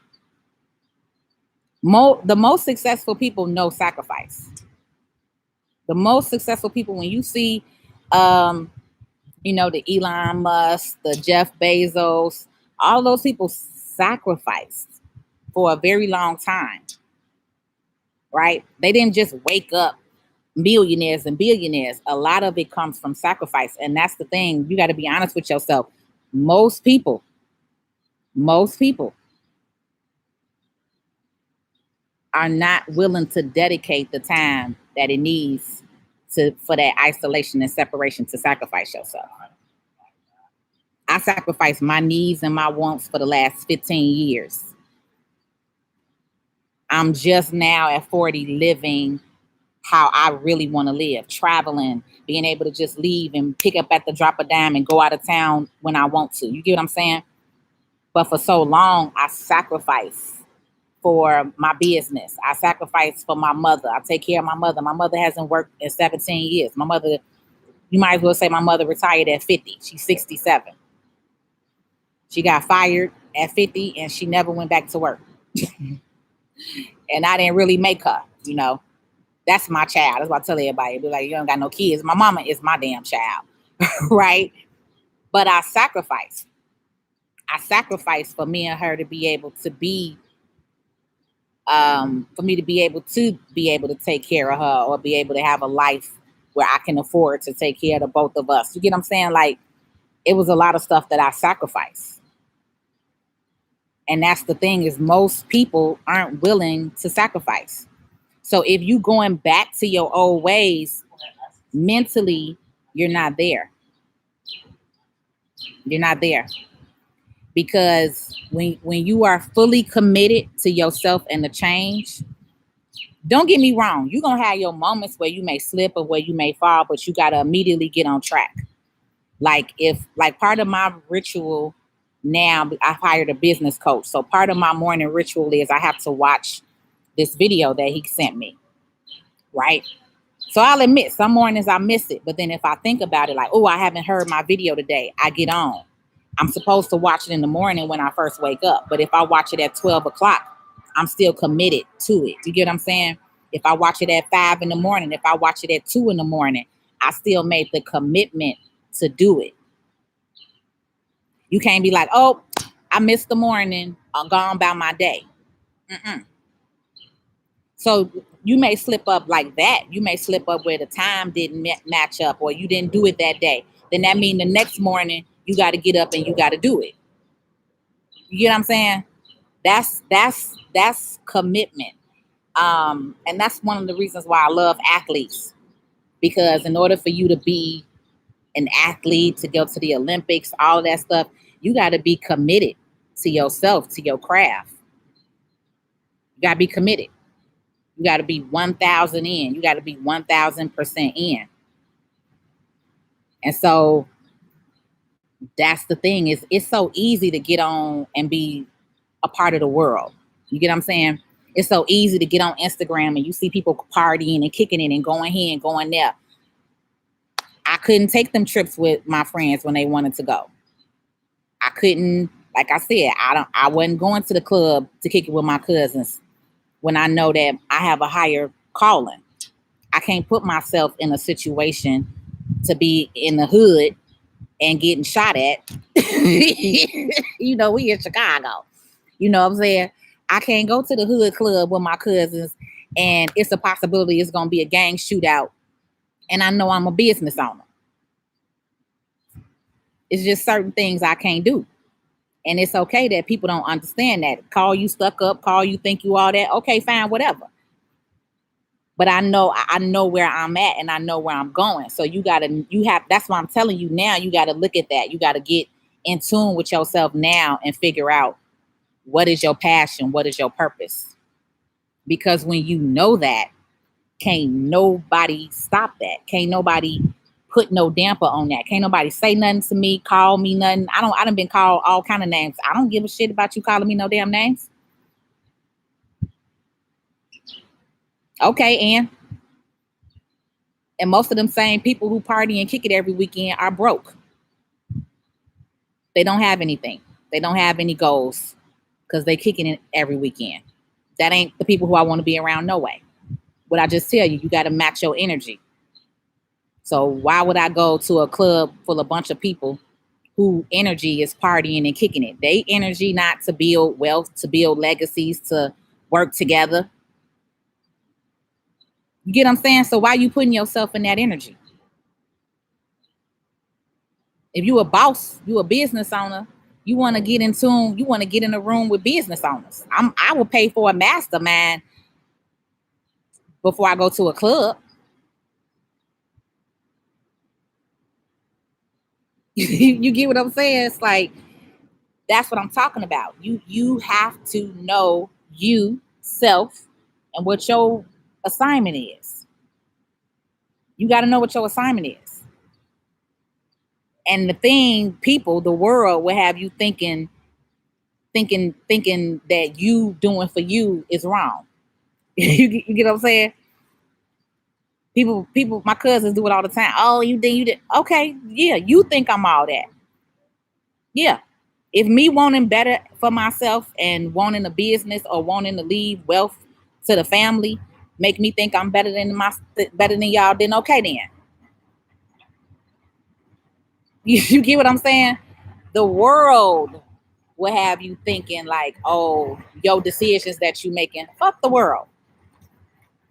The most successful people know sacrifice. The most successful people, when you see, the Elon Musk, the Jeff Bezos, all those people sacrificed for a very long time, right? They didn't just wake up millionaires and billionaires. A lot of it comes from sacrifice. And that's the thing. You got to be honest with yourself. Most people are not willing to dedicate the time that it needs for that isolation and separation to sacrifice yourself. I sacrificed my needs and my wants for the last 15 years. I'm just now at 40 living how I really want to live, traveling, being able to just leave and pick up at the drop of dime and go out of town when I want to. You get what I'm saying? But for so long, I sacrificed for my business. I sacrificed for my mother. I take care of my mother. My mother hasn't worked in 17 years. My mother, you might as well say my mother retired at 50. She's 67. She got fired at 50 and she never went back to work. And I didn't really make her, That's my child. That's what I tell everybody. Be like, you don't got no kids. My mama is my damn child. Right? But I sacrificed. I sacrificed for me and her to be able to be for me to be able to take care of her or be able to have a life where I can afford to take care of the both of us. You get what I'm saying? Like, it was a lot of stuff that I sacrificed. And that's the thing is most people aren't willing to sacrifice. So if you going back to your old ways, mentally, you're not there. You're not there. Because when you are fully committed to yourself and the change, don't get me wrong, you're going to have your moments where you may slip or where you may fall, but you got to immediately get on track. Like part of my ritual now, I've hired a business coach. So part of my morning ritual is I have to watch this video that he sent me, right? So I'll admit some mornings I miss it. But then if I think about it, like, oh, I haven't heard my video today, I get on. I'm supposed to watch it in the morning when I first wake up. But if I watch it at 12 o'clock, I'm still committed to it. You get what I'm saying? If I watch it at 5 in the morning, if I watch it at 2 in the morning, I still made the commitment to do it. You can't be like, oh, I missed the morning. I'm gone about my day. So you may slip up like that. You may slip up where the time didn't match up or you didn't do it that day. Then that means the next morning you got to get up and you got to do it. You get what I'm saying? That's commitment. And that's one of the reasons why I love athletes. Because in order for you to be an athlete, to go to the Olympics, all that stuff, you got to be committed to yourself, to your craft. You got to be committed. You got to be 1,000 in. You got to be 1,000% in. And so that's the thing is it's so easy to get on and be a part of the world. You get what I'm saying? It's so easy to get on Instagram and you see people partying and kicking it and going here and going there. I couldn't take them trips with my friends when they wanted to go. I couldn't, like I said, I wasn't going to the club to kick it with my cousins when I know that I have a higher calling. I can't put myself in a situation to be in the hood and getting shot at You know, we in Chicago. You know what I'm saying? I can't go to the hood club with my cousins and it's a possibility it's gonna be a gang shootout. And I know I'm a business owner. It's just certain things I can't do. And it's okay that people don't understand that. Call you stuck up, call you think you all that. Okay, fine, whatever. But I know where I'm at and I know where I'm going. So that's why I'm telling you now, you gotta look at that. You gotta get in tune with yourself now and figure out what is your passion, what is your purpose. Because when you know that, can't nobody stop that. Can't nobody put no damper on that. Can't nobody say nothing to me, call me nothing. I done been called all kind of names. I don't give a shit about you calling me no damn names. Okay, and most of them same people who party and kick it every weekend are broke. They don't have anything. They don't have any goals because they kicking it every weekend. That ain't the people who I want to be around, no way. What I just tell you, you got to match your energy. So why would I go to a club full of a bunch of people who energy is partying and kicking it? They energy not to build wealth, to build legacies, to work together. You get what I'm saying? So why you putting yourself in that energy? If you a boss, you a business owner, you want to get in tune, you want to get in a room with business owners. I will pay for a mastermind before I go to a club. You get what I'm saying? It's like, that's what I'm talking about. You have to know you, self, and what your assignment is. You got to know what your assignment is. And the thing, people, the world will have you thinking that you doing for you is wrong. You get what I'm saying? People, my cousins do it all the time. Oh, you did. Okay, yeah, you think I'm all that. Yeah. If me wanting better for myself and wanting a business or wanting to leave wealth to the family make me think I'm better than y'all, then okay then. You get what I'm saying? The world will have you thinking like, oh, your decisions that you making, fuck the world.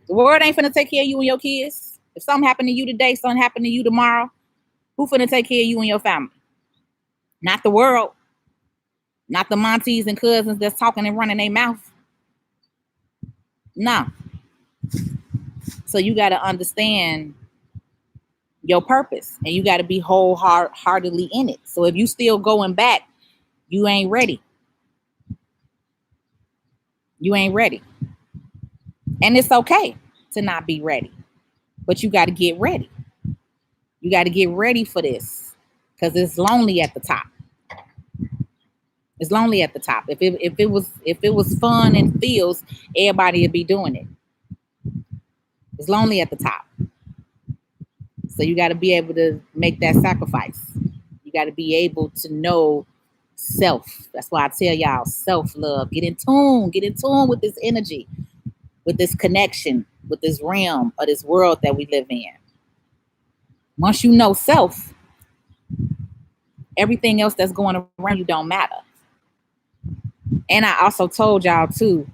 The world ain't finna take care of you and your kids. If something happened to you today, something happened to you tomorrow, who finna take care of you and your family? Not the world. Not the Monties and cousins that's talking and running their mouth. No. So you got to understand your purpose and you got to be wholeheartedly in it. So if you still going back, you ain't ready. You ain't ready. And it's okay to not be ready, but you got to get ready. You got to get ready for this because it's lonely at the top. It's lonely at the top. If it was fun and feels, everybody would be doing it. It's lonely at the top. So you got to be able to make that sacrifice. You got to be able to know self. That's why I tell y'all, self-love. Get in tune with this energy, with this connection, with this realm of this world that we live in. Once you know self, everything else that's going around you don't matter. And I also told y'all too,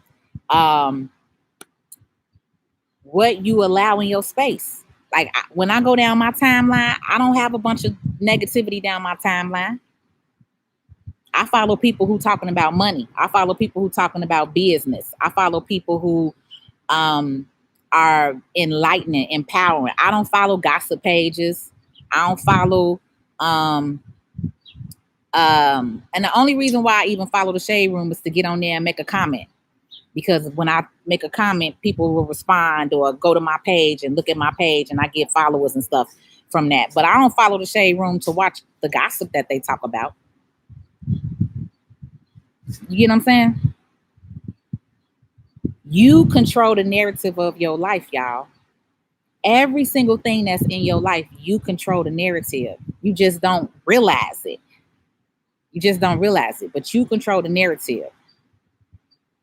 what you allow in your space. Like when I go down my timeline, I don't have a bunch of negativity down my timeline. I follow people who talking about money. I follow people who talking about business. I follow people who are enlightening, empowering. I don't follow gossip pages. I don't follow and the only reason why I even follow the Shade Room is to get on there and make a comment. Because when I make a comment, people will respond or go to my page and look at my page and I get followers and stuff from that. But I don't follow the Shade Room to watch the gossip that they talk about. You get what I'm saying? You control the narrative of your life, y'all. Every single thing that's in your life, you control the narrative. You just don't realize it. But you control the narrative.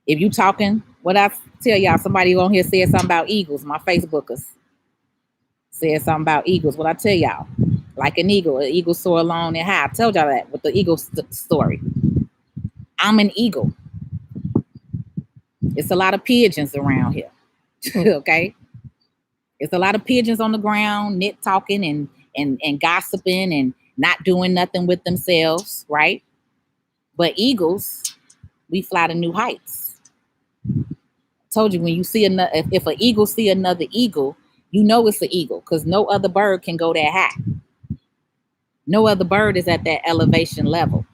If you talking, what I tell y'all, somebody on here said something about eagles. My Facebookers said something about eagles. What I tell y'all, Like an eagle soar alone and high. I told y'all that with the eagle story. I'm an eagle. It's a lot of pigeons around here. Okay? It's a lot of pigeons on the ground, nit talking and gossiping and not doing nothing with themselves, right? But eagles, we fly to new heights. Told you, when you see another, if an eagle see another eagle, you know it's an eagle, because no other bird can go that high. No other bird is at that elevation level.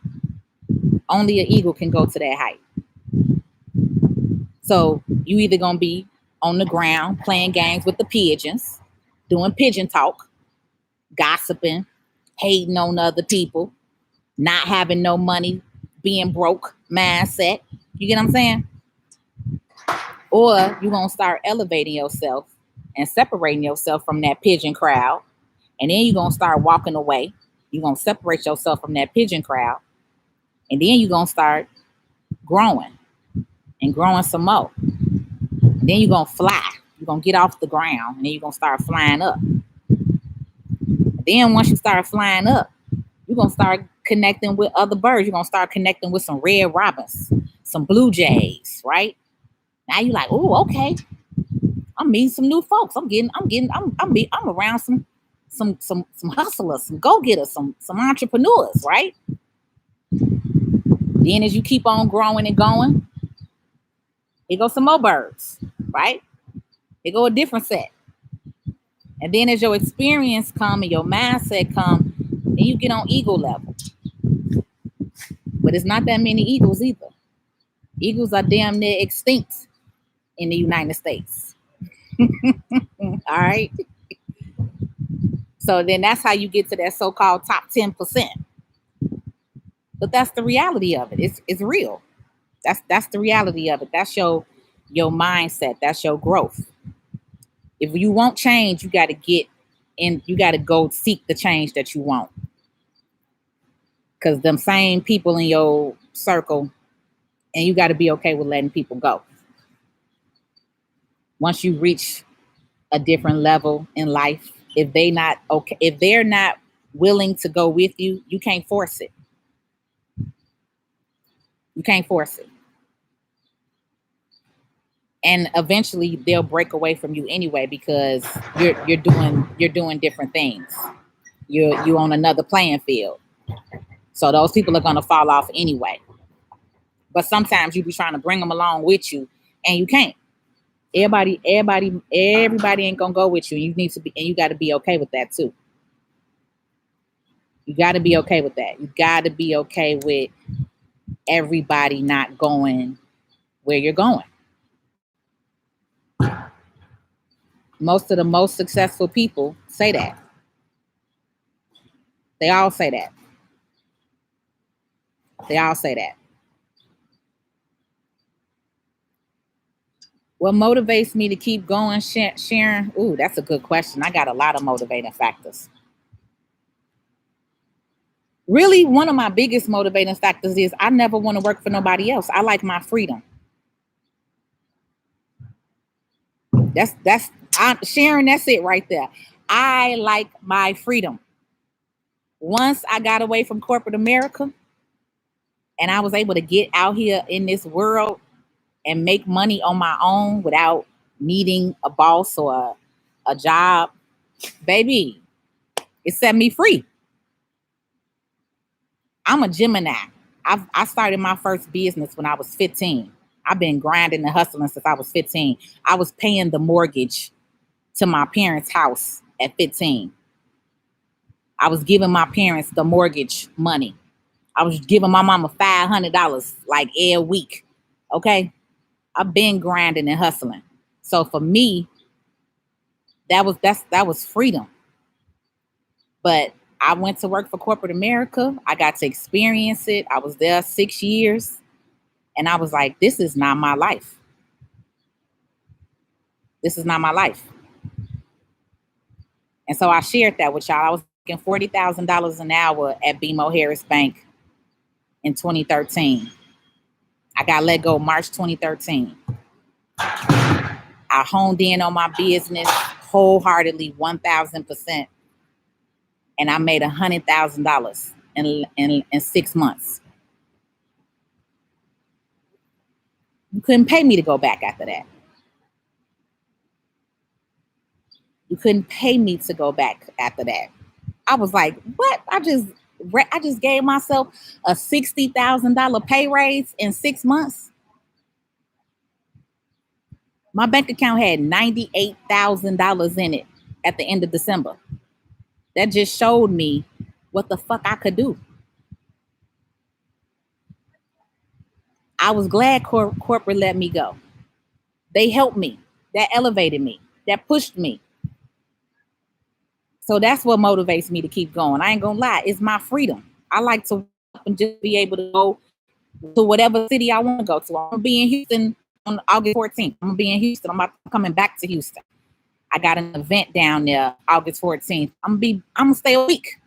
Only an eagle can go to that height. So you either gonna be on the ground playing games with the pigeons, doing pigeon talk, gossiping, hating on other people, not having no money, being broke mindset. You get what I'm saying? Or you're gonna start elevating yourself and separating yourself from that pigeon crowd. And then you're gonna start walking away. You're gonna separate yourself from that pigeon crowd. And then you're gonna start growing and growing some more. And then you're gonna fly. You're gonna get off the ground and then you're gonna start flying up. Then once you start flying up, you're gonna start connecting with other birds. You're gonna start connecting with some red robins, some blue jays, right? Now you're like, oh, okay. I'm meeting some new folks. I'm around some hustlers, some go-getters, some entrepreneurs, right? Then as you keep on growing and going, here go some more birds, right? Here go a different set. And then as your experience come and your mindset come, then you get on eagle level. But it's not that many eagles either. Eagles are damn near extinct in the United States. All right. So then that's how you get to that so-called top 10%. But that's the reality of it. It's real. That's the reality of it. That's your mindset. That's your growth. If you want change, you got to get in. You got to go seek the change that you want. Because them same people in your circle, and you got to be okay with letting people go. Once you reach a different level in life, if they're not willing to go with you, you can't force it. You can't force it. And eventually they'll break away from you anyway, because you're doing different things. You're on another playing field. So those people are gonna fall off anyway. But sometimes you be trying to bring them along with you and you can't. Everybody ain't gonna go with you. You need to be, and you gotta be okay with that too. You gotta be okay with that. You gotta be okay with everybody not going where you're going. Most of the most successful people say that. They all say that. They all say that. What motivates me to keep going, Sharon? Ooh, that's a good question. I got a lot of motivating factors. Really, one of my biggest motivating factors is I never want to work for nobody else. I like my freedom. Sharon, that's it right there. I like my freedom. Once I got away from corporate America and I was able to get out here in this world and make money on my own without needing a boss or a job, baby, it set me free. I'm a Gemini. I started my first business when I was 15. I've been grinding and hustling since I was 15. I was paying the mortgage to my parents' house at 15. I was giving my parents the mortgage money. I was giving my mama $500 like every week. Okay. I've been grinding and hustling. So for me, that was freedom. But I went to work for corporate America. I got to experience it. I was there 6 years. And I was like, this is not my life. This is not my life. And so I shared that with y'all. I was making $40,000 an hour at BMO Harris Bank in 2013. I got let go March 2013. I honed in on my business wholeheartedly, 1,000%. and I made $100,000 in 6 months. You couldn't pay me to go back after that. You couldn't pay me to go back after that. I was like, what? I just gave myself a $60,000 pay raise in 6 months. My bank account had $98,000 in it at the end of December. That just showed me what the fuck I could do. I was glad corporate let me go. They helped me. That elevated me. That pushed me. So that's what motivates me to keep going. I ain't gonna lie. It's my freedom. I like to wake up and just be able to go to whatever city I want to go to. I'm gonna be in Houston on August 14th. I'm gonna be in Houston. I'm coming back to Houston. I got an event down there August 14th. I'm gonna stay a week.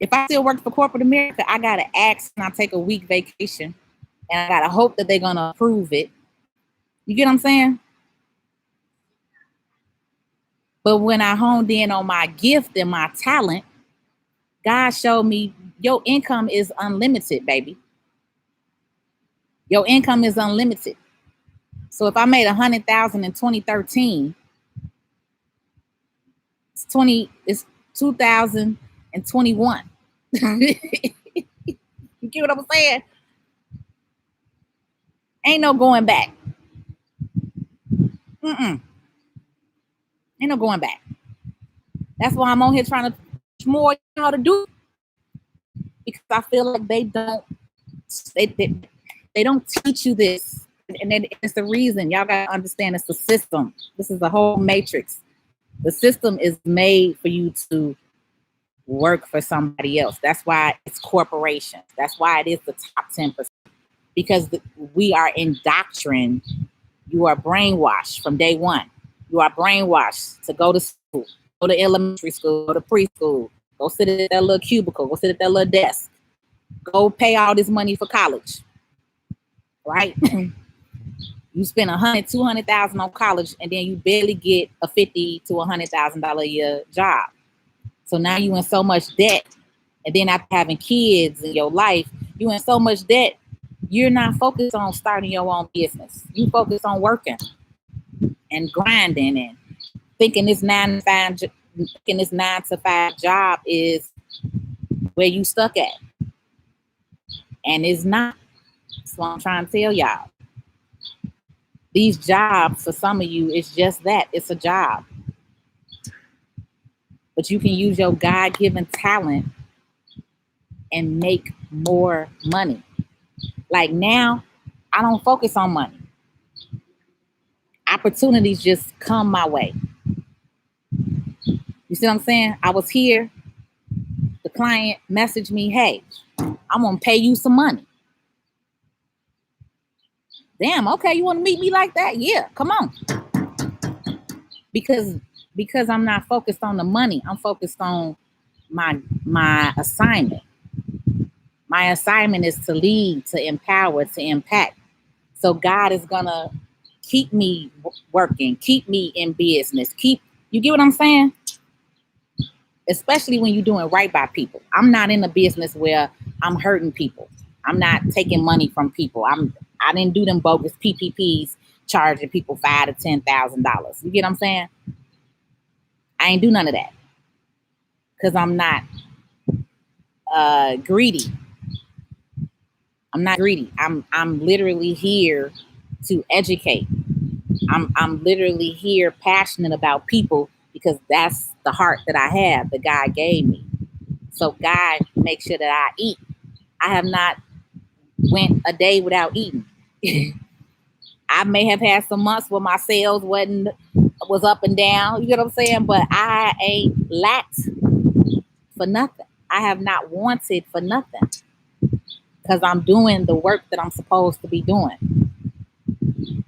If I still work for corporate America, I gotta ask and I take a week vacation, and I gotta hope that they're gonna approve it. You get what I'm saying? But when I honed in on my gift and my talent, God showed me your income is unlimited, baby. Your income is unlimited. So if I made 100,000 in 2013, it's 2021. You get what I'm saying? Ain't no going back. Ain't no going back. That's why I'm on here trying to teach more how to do it. Because I feel like they don't teach you this. And then it's the reason. Y'all gotta understand it's the system. This is the whole matrix. The system is made for you to work for somebody else. That's why it's corporations. That's why it is the top 10%. Because we are indoctrined. You are brainwashed from day one. You are brainwashed to go to school, go to elementary school, go to preschool, go sit at that little cubicle, go sit at that little desk, go pay all this money for college, right? You spend $200,000 on college, and then you barely get a $50,000 to $100,000 a year job. So now you in so much debt, and then after having kids in your life, you in so much debt. You're not focused on starting your own business. You focus on working and grinding and thinking this 9 to 5 job is where you stuck at. And it's not. That's what I'm trying to tell y'all. These jobs, for some of you, it's just that. It's a job. But you can use your God-given talent and make more money. Like now, I don't focus on money. Opportunities just come my way. You see what I'm saying? I was here. The client messaged me, hey, I'm going to pay you some money. Damn, okay, you want to meet me like that? Yeah, come on. Because I'm not focused on the money. I'm focused on my assignment. My assignment is to lead, to empower, to impact. So God is going to keep me working, keep me in business, you get what I'm saying? Especially when you're doing right by people. I'm not in a business where I'm hurting people. I'm not taking money from people. I didn't do them bogus PPPs charging people $5,000 to $10,000. You get what I'm saying? I ain't do none of that because I'm not greedy. I'm not greedy. I'm literally here to educate. I'm literally here passionate about people because that's the heart that I have, that God gave me. So God makes sure that I eat. I have not went a day without eating. I may have had some months where my sales was up and down, you get what I'm saying? But I ain't lacked for nothing. I have not wanted for nothing because I'm doing the work that I'm supposed to be doing.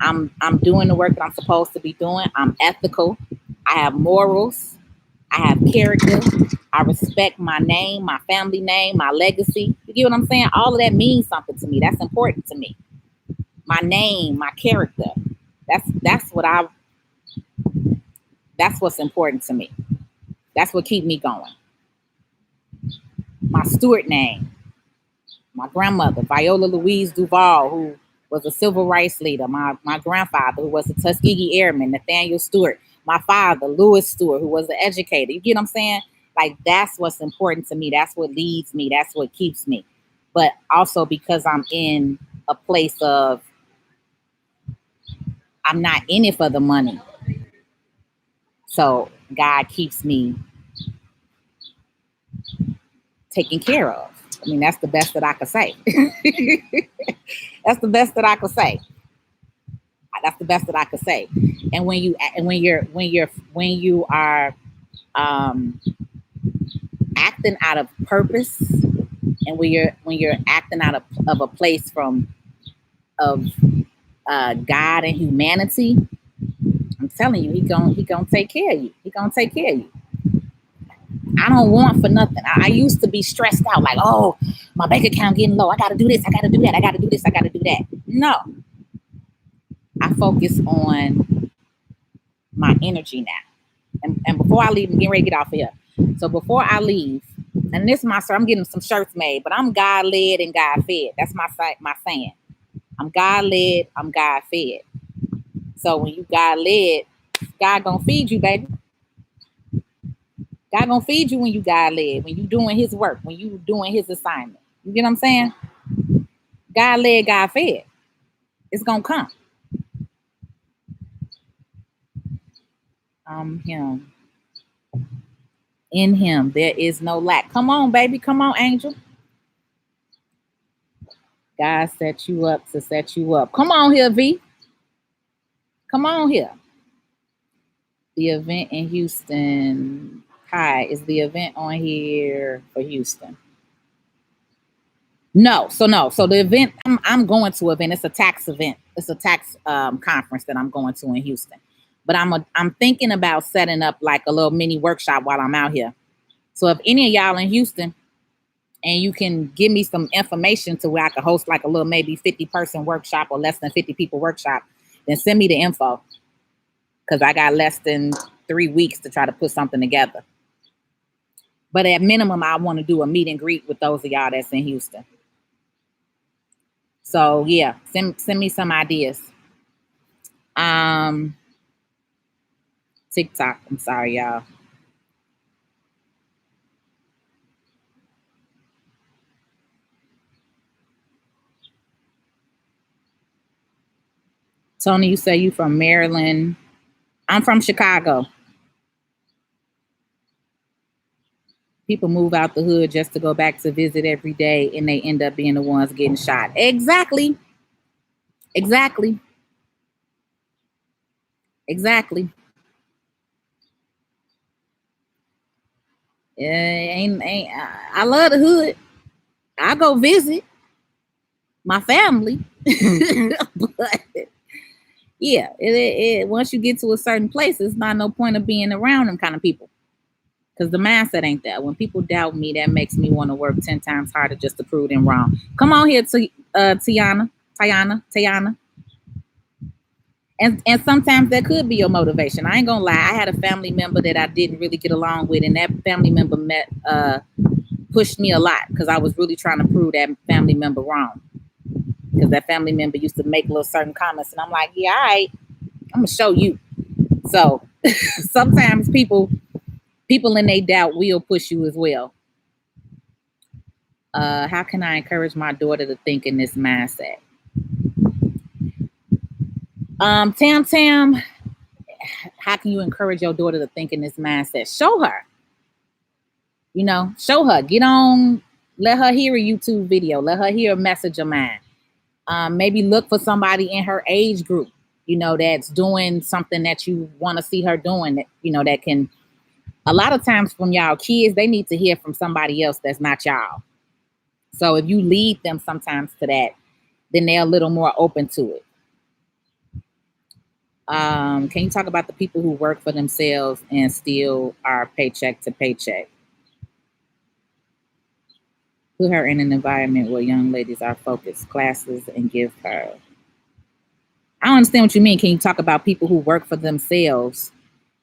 I'm doing the work that I'm supposed to be doing. I'm ethical. I have morals. I have character. I respect my name, my family name, my legacy. You get what I'm saying? All of that means something to me. That's important to me. My name, my character. That's what's important to me. That's what keep me going. My steward name, my grandmother, Viola Louise Duval, who was a civil rights leader. My grandfather, who was a Tuskegee Airman, Nathaniel Stewart. My father, Lewis Stewart, who was an educator. You get what I'm saying? Like, that's what's important to me. That's what leads me. That's what keeps me. But also because I'm in a place of, I'm not in it for the money. So God keeps me taken care of. I mean, that's the best that I could say. That's the best that I could say. That's the best that I could say. And when you are acting out of purpose, and when you're acting out of a place of God and humanity, I'm telling you, he gonna take care of you. He gonna take care of you. I don't want for nothing. I used to be stressed out, like, oh, my bank account getting low. I got to do this. I got to do that. I got to do this. I got to do that. No, I focus on my energy now. And before I leave, I'm getting ready to get off of here. So before I leave, and this is my story, I'm getting some shirts made, but I'm God led and God fed. That's my saying. I'm God led. I'm God fed. So when you God led, God gonna feed you, baby. God gonna feed you when you God led, when you doing his work, when you doing his assignment. You get what I'm saying? God led, God fed. It's gonna come. Him. In him, there is no lack. Come on, baby. Come on, angel. God set you up to set you up. Come on here, V. Come on here. The event in Houston. Hi, is the event on here for Houston? No. So the event I'm going to event. It's a tax event. It's a tax conference that I'm going to in Houston. But I'm thinking about setting up like a little mini workshop while I'm out here. So if any of y'all in Houston, and you can give me some information to where I could host like a little maybe 50-person workshop or less than 50 people workshop, then send me the info. Because I got less than 3 weeks to try to put something together. But at minimum, I want to do a meet and greet with those of y'all that's in Houston. So yeah, send me some ideas. TikTok, I'm sorry, y'all. Tony, you say you from Maryland. I'm from Chicago. People move out the hood just to go back to visit every day, and they end up being the ones getting shot. Exactly. Exactly. Exactly. I love the hood. I go visit my family, but yeah, once you get to a certain place, it's not no point of being around them kind of people, because the mindset ain't that. When people doubt me, that makes me want to work 10 times harder just to prove them wrong. Come on here, Tiana. And sometimes that could be your motivation. I ain't gonna lie. I had a family member that I didn't really get along with, and that family member pushed me a lot because I was really trying to prove that family member wrong. Because that family member used to make little certain comments, and I'm like, yeah, all right, I'm gonna show you. So sometimes people in their doubt will push you as well. How can I encourage my daughter to think in this mindset? Tam, how can you encourage your daughter to think in this mindset? Show her. Show her. Get on. Let her hear a YouTube video. Let her hear a message of mine. Maybe look for somebody in her age group, that's doing something that you want to see her doing, that can, a lot of times from y'all kids, they need to hear from somebody else that's not y'all. So if you lead them sometimes to that, then they're a little more open to it. Can you talk about the people who work for themselves and still are paycheck to paycheck? Put her in an environment where young ladies are focused classes and give her. I don't understand what you mean. Can you talk about people who work for themselves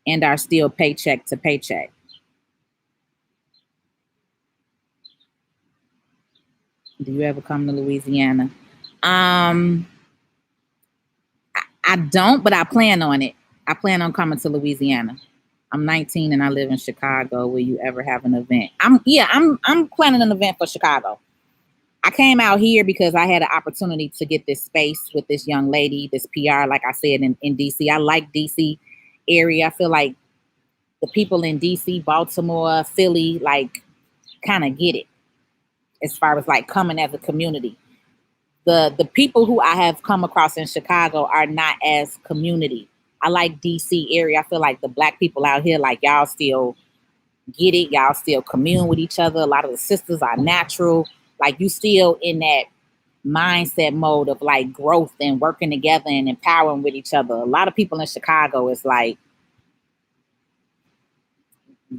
and are still paycheck to paycheck? Do you ever come to Louisiana? I don't, but I plan on it. I plan on coming to Louisiana. I'm 19 and I live in Chicago. Will you ever have an event? I'm planning an event for Chicago. I came out here because I had an opportunity to get this space with this young lady, this PR, like I said, in DC. I like DC area. I feel like the people in DC, Baltimore, Philly, like kind of get it as far as like coming as a community. The people who I have come across in Chicago are not as community. I like DC area. I feel like the black people out here, like y'all still get it. Y'all still commune with each other. A lot of the sisters are natural. Like you still in that mindset mode of like growth and working together and empowering with each other. A lot of people in Chicago is like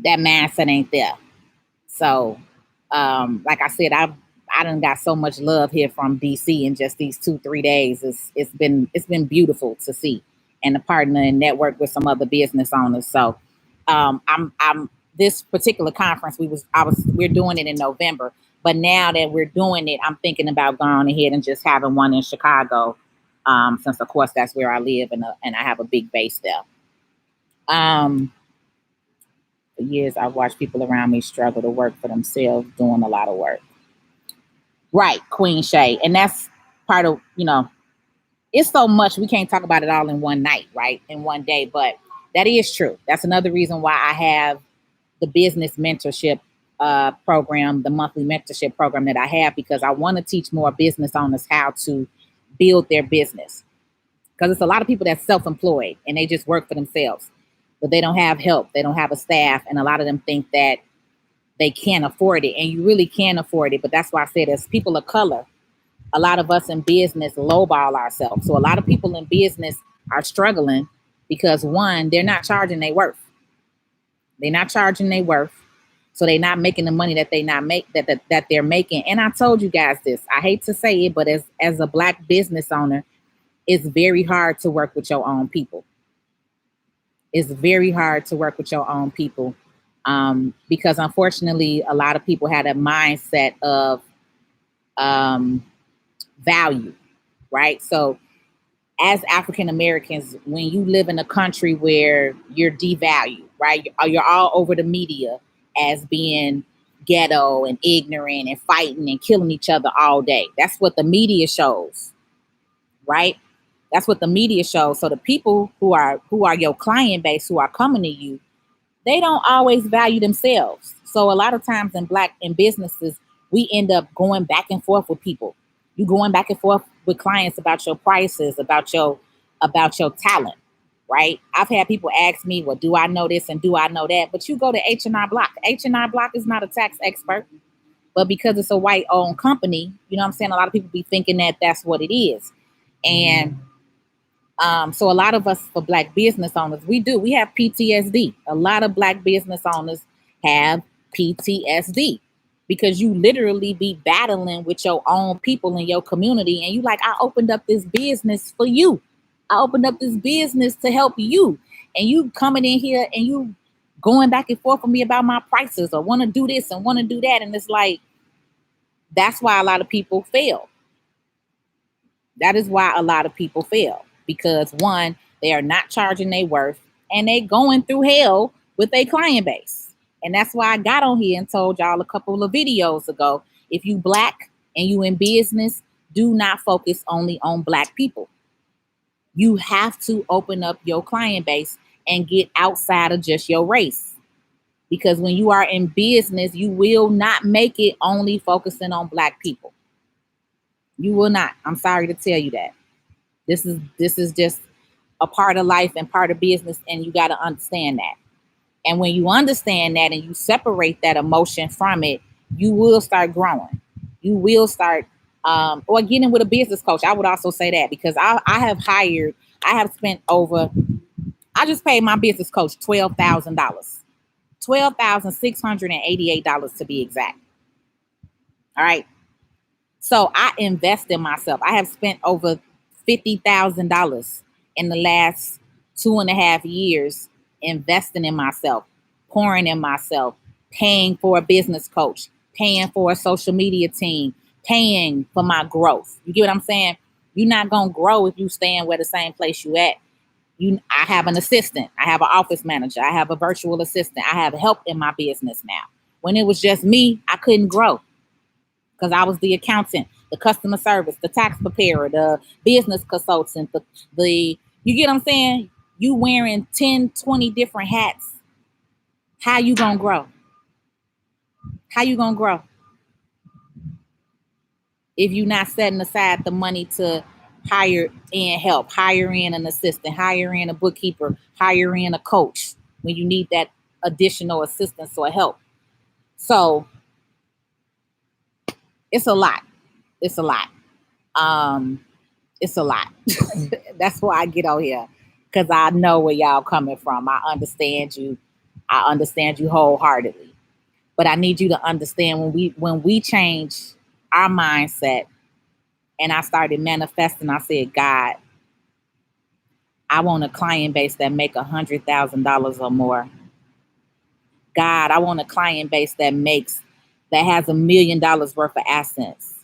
that mindset ain't there. So, like I said, I done got so much love here from DC in just these 2-3 days. It's been beautiful to see and to partner and network with some other business owners. So, I'm this particular conference we're doing it in November, but now that we're doing it, I'm thinking about going ahead and just having one in Chicago, since of course that's where I live and I have a big base there. Um, for years, I've watched people around me struggle to work for themselves, doing a lot of work. Right, Queen Shay. And that's part of, it's so much we can't talk about it all in one night, right? In one day. But that is true. That's another reason why I have the business mentorship program, the monthly mentorship program that I have, because I want to teach more business owners how to build their business. Because it's a lot of people that's self-employed and they just work for themselves, but they don't have help. They don't have a staff. And a lot of them think that they can't afford it. And you really can afford it. But that's why I said, as people of color, a lot of us in business lowball ourselves. So a lot of people in business are struggling because, one, they're not charging their worth. They're not charging their worth. So they're not making the money that that they're making. And I told you guys this. I hate to say it, but as a Black business owner, it's very hard to work with your own people. It's very hard to work with your own people, because unfortunately, a lot of people had a mindset of value, right? So as African Americans, when you live in a country where you're devalued, right? You're all over the media as being ghetto and ignorant and fighting and killing each other all day. That's what the media shows, right? That's what the media shows. So the people who are your client base, who are coming to you, they don't always value themselves. So a lot of times in businesses, we end up going back and forth with people. You going back and forth with clients about your prices, about your talent, right? I've had people ask me, well, do I know this and do I know that? But you go to H&R Block. H&R Block is not a tax expert, but because it's a white-owned company, you know what I'm saying? A lot of people be thinking that that's what it is. And so a lot of us, for Black business owners, we have PTSD. A lot of Black business owners have PTSD because you literally be battling with your own people in your community. And you like, I opened up this business for you. I opened up this business to help you. And you coming in here and you going back and forth with me about my prices or want to do this and want to do that. And it's like, that's why a lot of people fail. That is why a lot of people fail. Because, one, they are not charging their worth and they going through hell with their client base. And that's why I got on here and told y'all a couple of videos ago, if you Black and you in business, do not focus only on Black people. You have to open up your client base and get outside of just your race. Because when you are in business, you will not make it only focusing on Black people. You will not. I'm sorry to tell you that. This is just a part of life and part of business, and you got to understand that. And when you understand that and you separate that emotion from it, you will start growing. You will start, or getting with a business coach. I would also say that because I just paid my business coach $12,000, $12,688 to be exact. All right. So I invest in myself. I have spent over $50,000 in the last 2.5 years investing in myself, pouring in myself, paying for a business coach, paying for a social media team, paying for my growth. You get what I'm saying? You're not going to grow if you stand where the same place you at. I have an assistant. I have an office manager. I have a virtual assistant. I have help in my business now. When it was just me, I couldn't grow because I was the accountant, the customer service, the tax preparer, the business consultant, you get what I'm saying? You wearing 10, 20 different hats. How you going to grow? How you going to grow? If you're not setting aside the money to hire in help, hire in an assistant, hire in a bookkeeper, hire in a coach when you need that additional assistance or help. So it's a lot. It's a lot. It's a lot. That's why I get on here, because I know where y'all coming from. I understand you. I understand you wholeheartedly. But I need you to understand when we change our mindset, and I started manifesting, I said, God, I want a client base that make $100,000 or more. God, I want a client base that has $1 million worth of assets.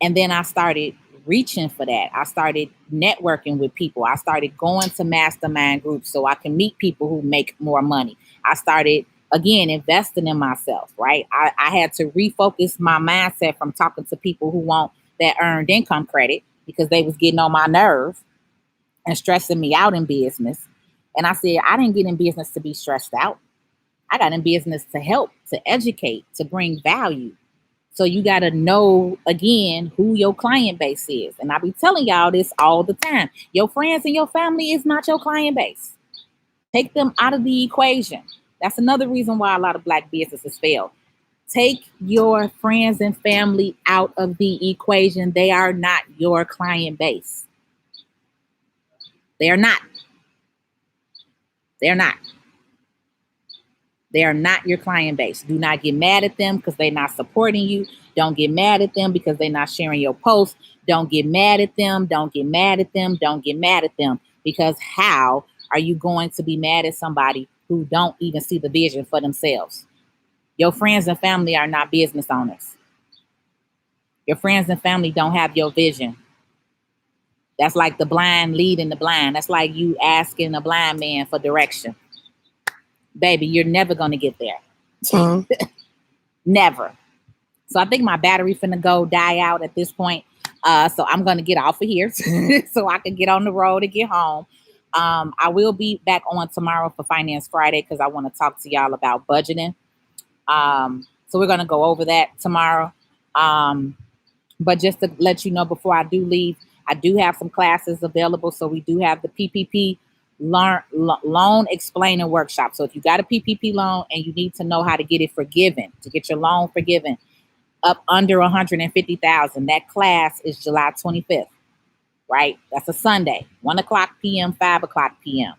And then I started reaching for that. I started networking with people. I started going to mastermind groups so I can meet people who make more money. I started, again, investing in myself, right? I had to refocus my mindset from talking to people who want that earned income credit because they was getting on my nerve and stressing me out in business. And I said, I didn't get in business to be stressed out. I got in business to help, to educate, to bring value. So you got to know, again, who your client base is. And I be telling y'all this all the time. Your friends and your family is not your client base. Take them out of the equation. That's another reason why a lot of Black businesses fail. Take your friends and family out of the equation. They are not your client base. They are not. They are not. They are not your client base. Do not get mad at them because they're not supporting you. Don't get mad at them because they're not sharing your posts. Don't get mad at them. Don't get mad at them. Don't get mad at them. Because how are you going to be mad at somebody who don't even see the vision for themselves? Your friends and family are not business owners. Your friends and family don't have your vision. That's like the blind leading the blind. That's like you asking a blind man for direction. Baby, you're never going to get there. Never. So I think my battery finna go die out at this point. So I'm going to get off of here so I can get on the road and get home. I will be back on tomorrow for Finance Friday because I want to talk to y'all about budgeting. So we're going to go over that tomorrow. But just to let you know before I do leave, I do have some classes available. So we do have the PPP loan explainer workshop. So if you got a PPP loan and you need to know how to get it forgiven, to get your loan forgiven up under $150,000, that class is July 25th, right? That's a Sunday, 1:00 p.m., 5:00 p.m.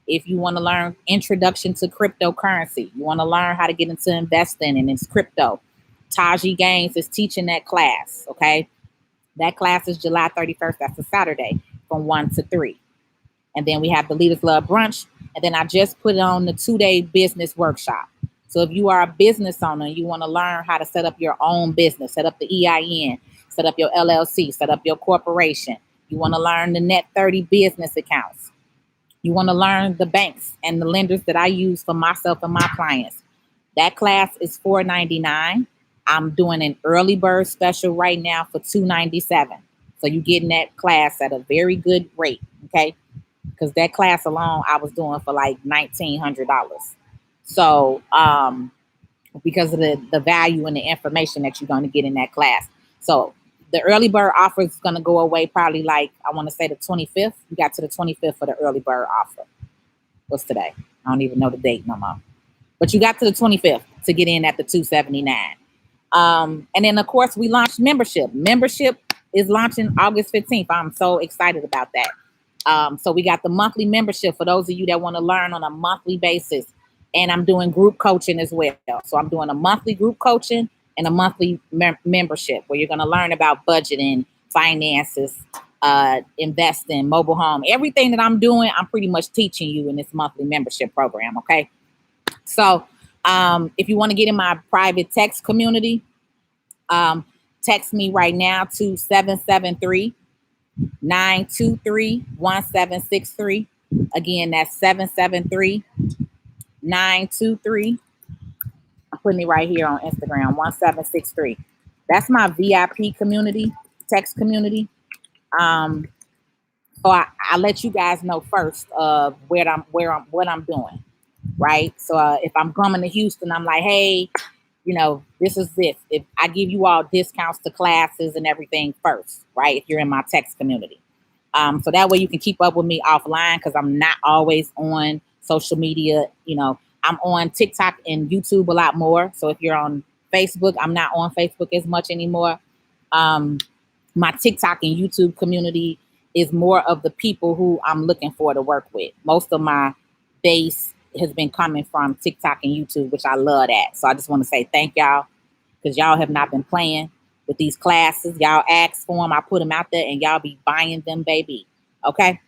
If you want to learn introduction to cryptocurrency, you want to learn how to get into investing and it's crypto, Taji Gaines is teaching that class, okay? That class is July 31st. That's a Saturday from 1 to 3. And then we have the Leaders Love Brunch. And then I just put on the 2-day business workshop. So if you are a business owner, you want to learn how to set up your own business, set up the EIN, set up your LLC, set up your corporation. You want to learn the Net 30 business accounts. You want to learn the banks and the lenders that I use for myself and my clients. That class is $4.99. I'm doing an early bird special right now for $2.97. So you're getting that class at a very good rate, okay? Because that class alone I was doing for like $1,900. So because of the value and the information that you're going to get in that class. So the early bird offer is going to go away probably like, I want to say the 25th. We got to the 25th for the early bird offer. What's today? I don't even know the date no more. But you got to the 25th to get in at the $279. And then, of course, we launched membership. Membership is launching August 15th. I'm so excited about that. So we got the monthly membership for those of you that want to learn on a monthly basis. And I'm doing group coaching as well. So I'm doing a monthly group coaching and a monthly membership where you're going to learn about budgeting, finances, investing, mobile home. Everything that I'm doing, I'm pretty much teaching you in this monthly membership program, okay? So if you want to get in my private text community, Text me right now to 773-923-1763. Again, that's 773-923. I'm putting it right here on Instagram, 1763. That's my VIP community, text community. So I let you guys know first of what I'm doing, right? So if I'm coming to Houston, I'm like, hey, this is this. If I give you all discounts to classes and everything first, right? If you're in my text community. So that way you can keep up with me offline because I'm not always on social media. I'm on TikTok and YouTube a lot more. So if you're on Facebook, I'm not on Facebook as much anymore. My TikTok and YouTube community is more of the people who I'm looking for to work with. Most of my base has been coming from TikTok and YouTube, which I love that. So I just want to say thank y'all because y'all have not been playing with these classes. Y'all ask for them. I put them out there and y'all be buying them, baby. Okay.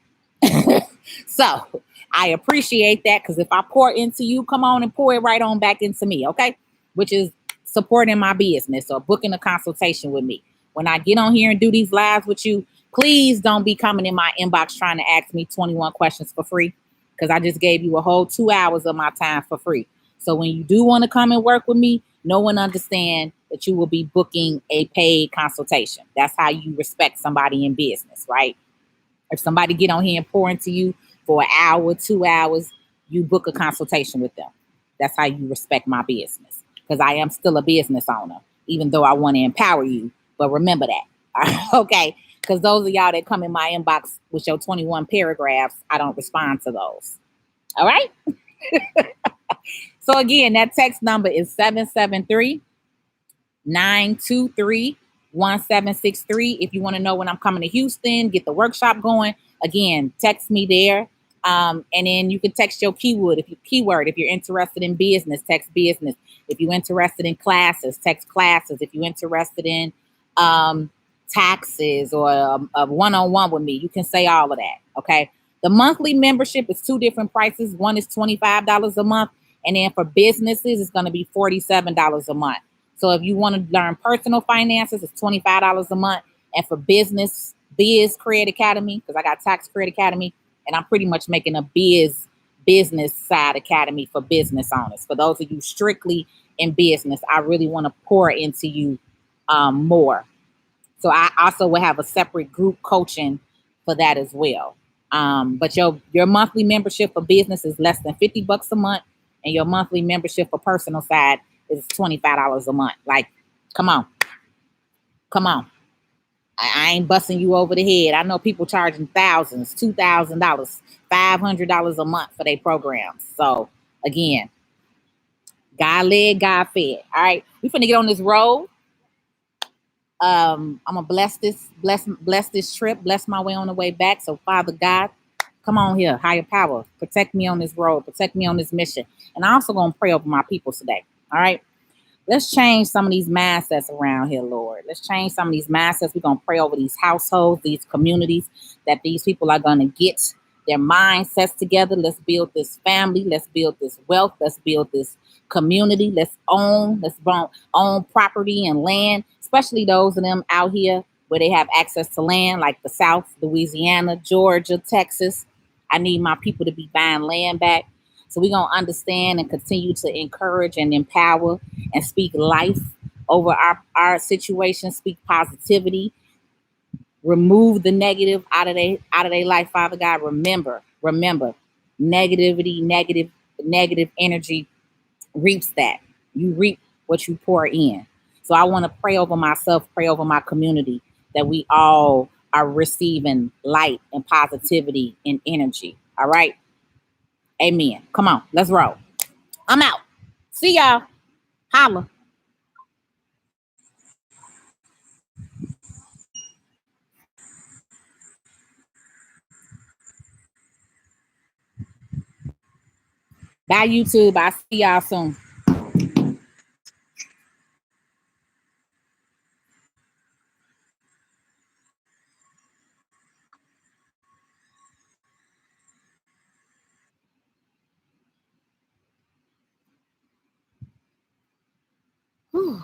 So I appreciate that because if I pour into you, come on and pour it right on back into me. Okay. Which is supporting my business or booking a consultation with me. When I get on here and do these lives with you, please don't be coming in my inbox trying to ask me 21 questions for free because I just gave you a whole 2 hours of my time for free. So when you do want to come and work with me, no one understand that you will be booking a paid consultation. That's how you respect somebody in business, right? If somebody get on here and pour into you for an hour, 2 hours, you book a consultation with them. That's how you respect my business because I am still a business owner, even though I want to empower you. But remember that, okay? Because those of y'all that come in my inbox with your 21 paragraphs, I don't respond to those. All right? So again, that text number is 773-923-1763. If you want to know when I'm coming to Houston, get the workshop going, again, text me there. And then you can text your keyword. If you're interested in business, text business. If you're interested in classes, text classes. If you're interested in taxes or a one-on-one with me, you can say all of that. Okay. The monthly membership is two different prices. One is $25 a month. And then for businesses, it's going to be $47 a month. So if you want to learn personal finances, it's $25 a month. And for Biz Credit Academy, because I got Tax Credit Academy, and I'm pretty much making a business side academy for business owners. For those of you strictly in business, I really want to pour into you more. So I also will have a separate group coaching for that as well. But your monthly membership for business is less than $50 a month. And your monthly membership for personal side is $25 a month. Like, come on. I ain't busting you over the head. I know people charging thousands, $2,000, $500 a month for their programs. So again, God led, God fed. All right, we finna get on this road. I'm gonna bless this trip, bless my way on the way back. So Father God, come on here, higher power, protect me on this road, protect me on this mission. And I'm also gonna pray over my people today. All right. Let's change some of these mindsets around here, Lord. Let's change some of these mindsets. We're going to pray over these households, these communities, that these people are going to get their mindsets together. Let's build this family. Let's build this wealth. Let's build this community. Let's own property and land, especially those of them out here where they have access to land, like the South, Louisiana, Georgia, Texas. I need my people to be buying land back. So we're going to understand and continue to encourage and empower and speak life over our situation, speak positivity, remove the negative out of their life, Father God. Remember, negativity, negative energy reaps that. You reap what you pour in. So I want to pray over myself, pray over my community, that we all are receiving light and positivity and energy. All right. Amen. Come on, let's roll. I'm out. See y'all. Holla. Bye, YouTube. I'll see y'all soon. Whew.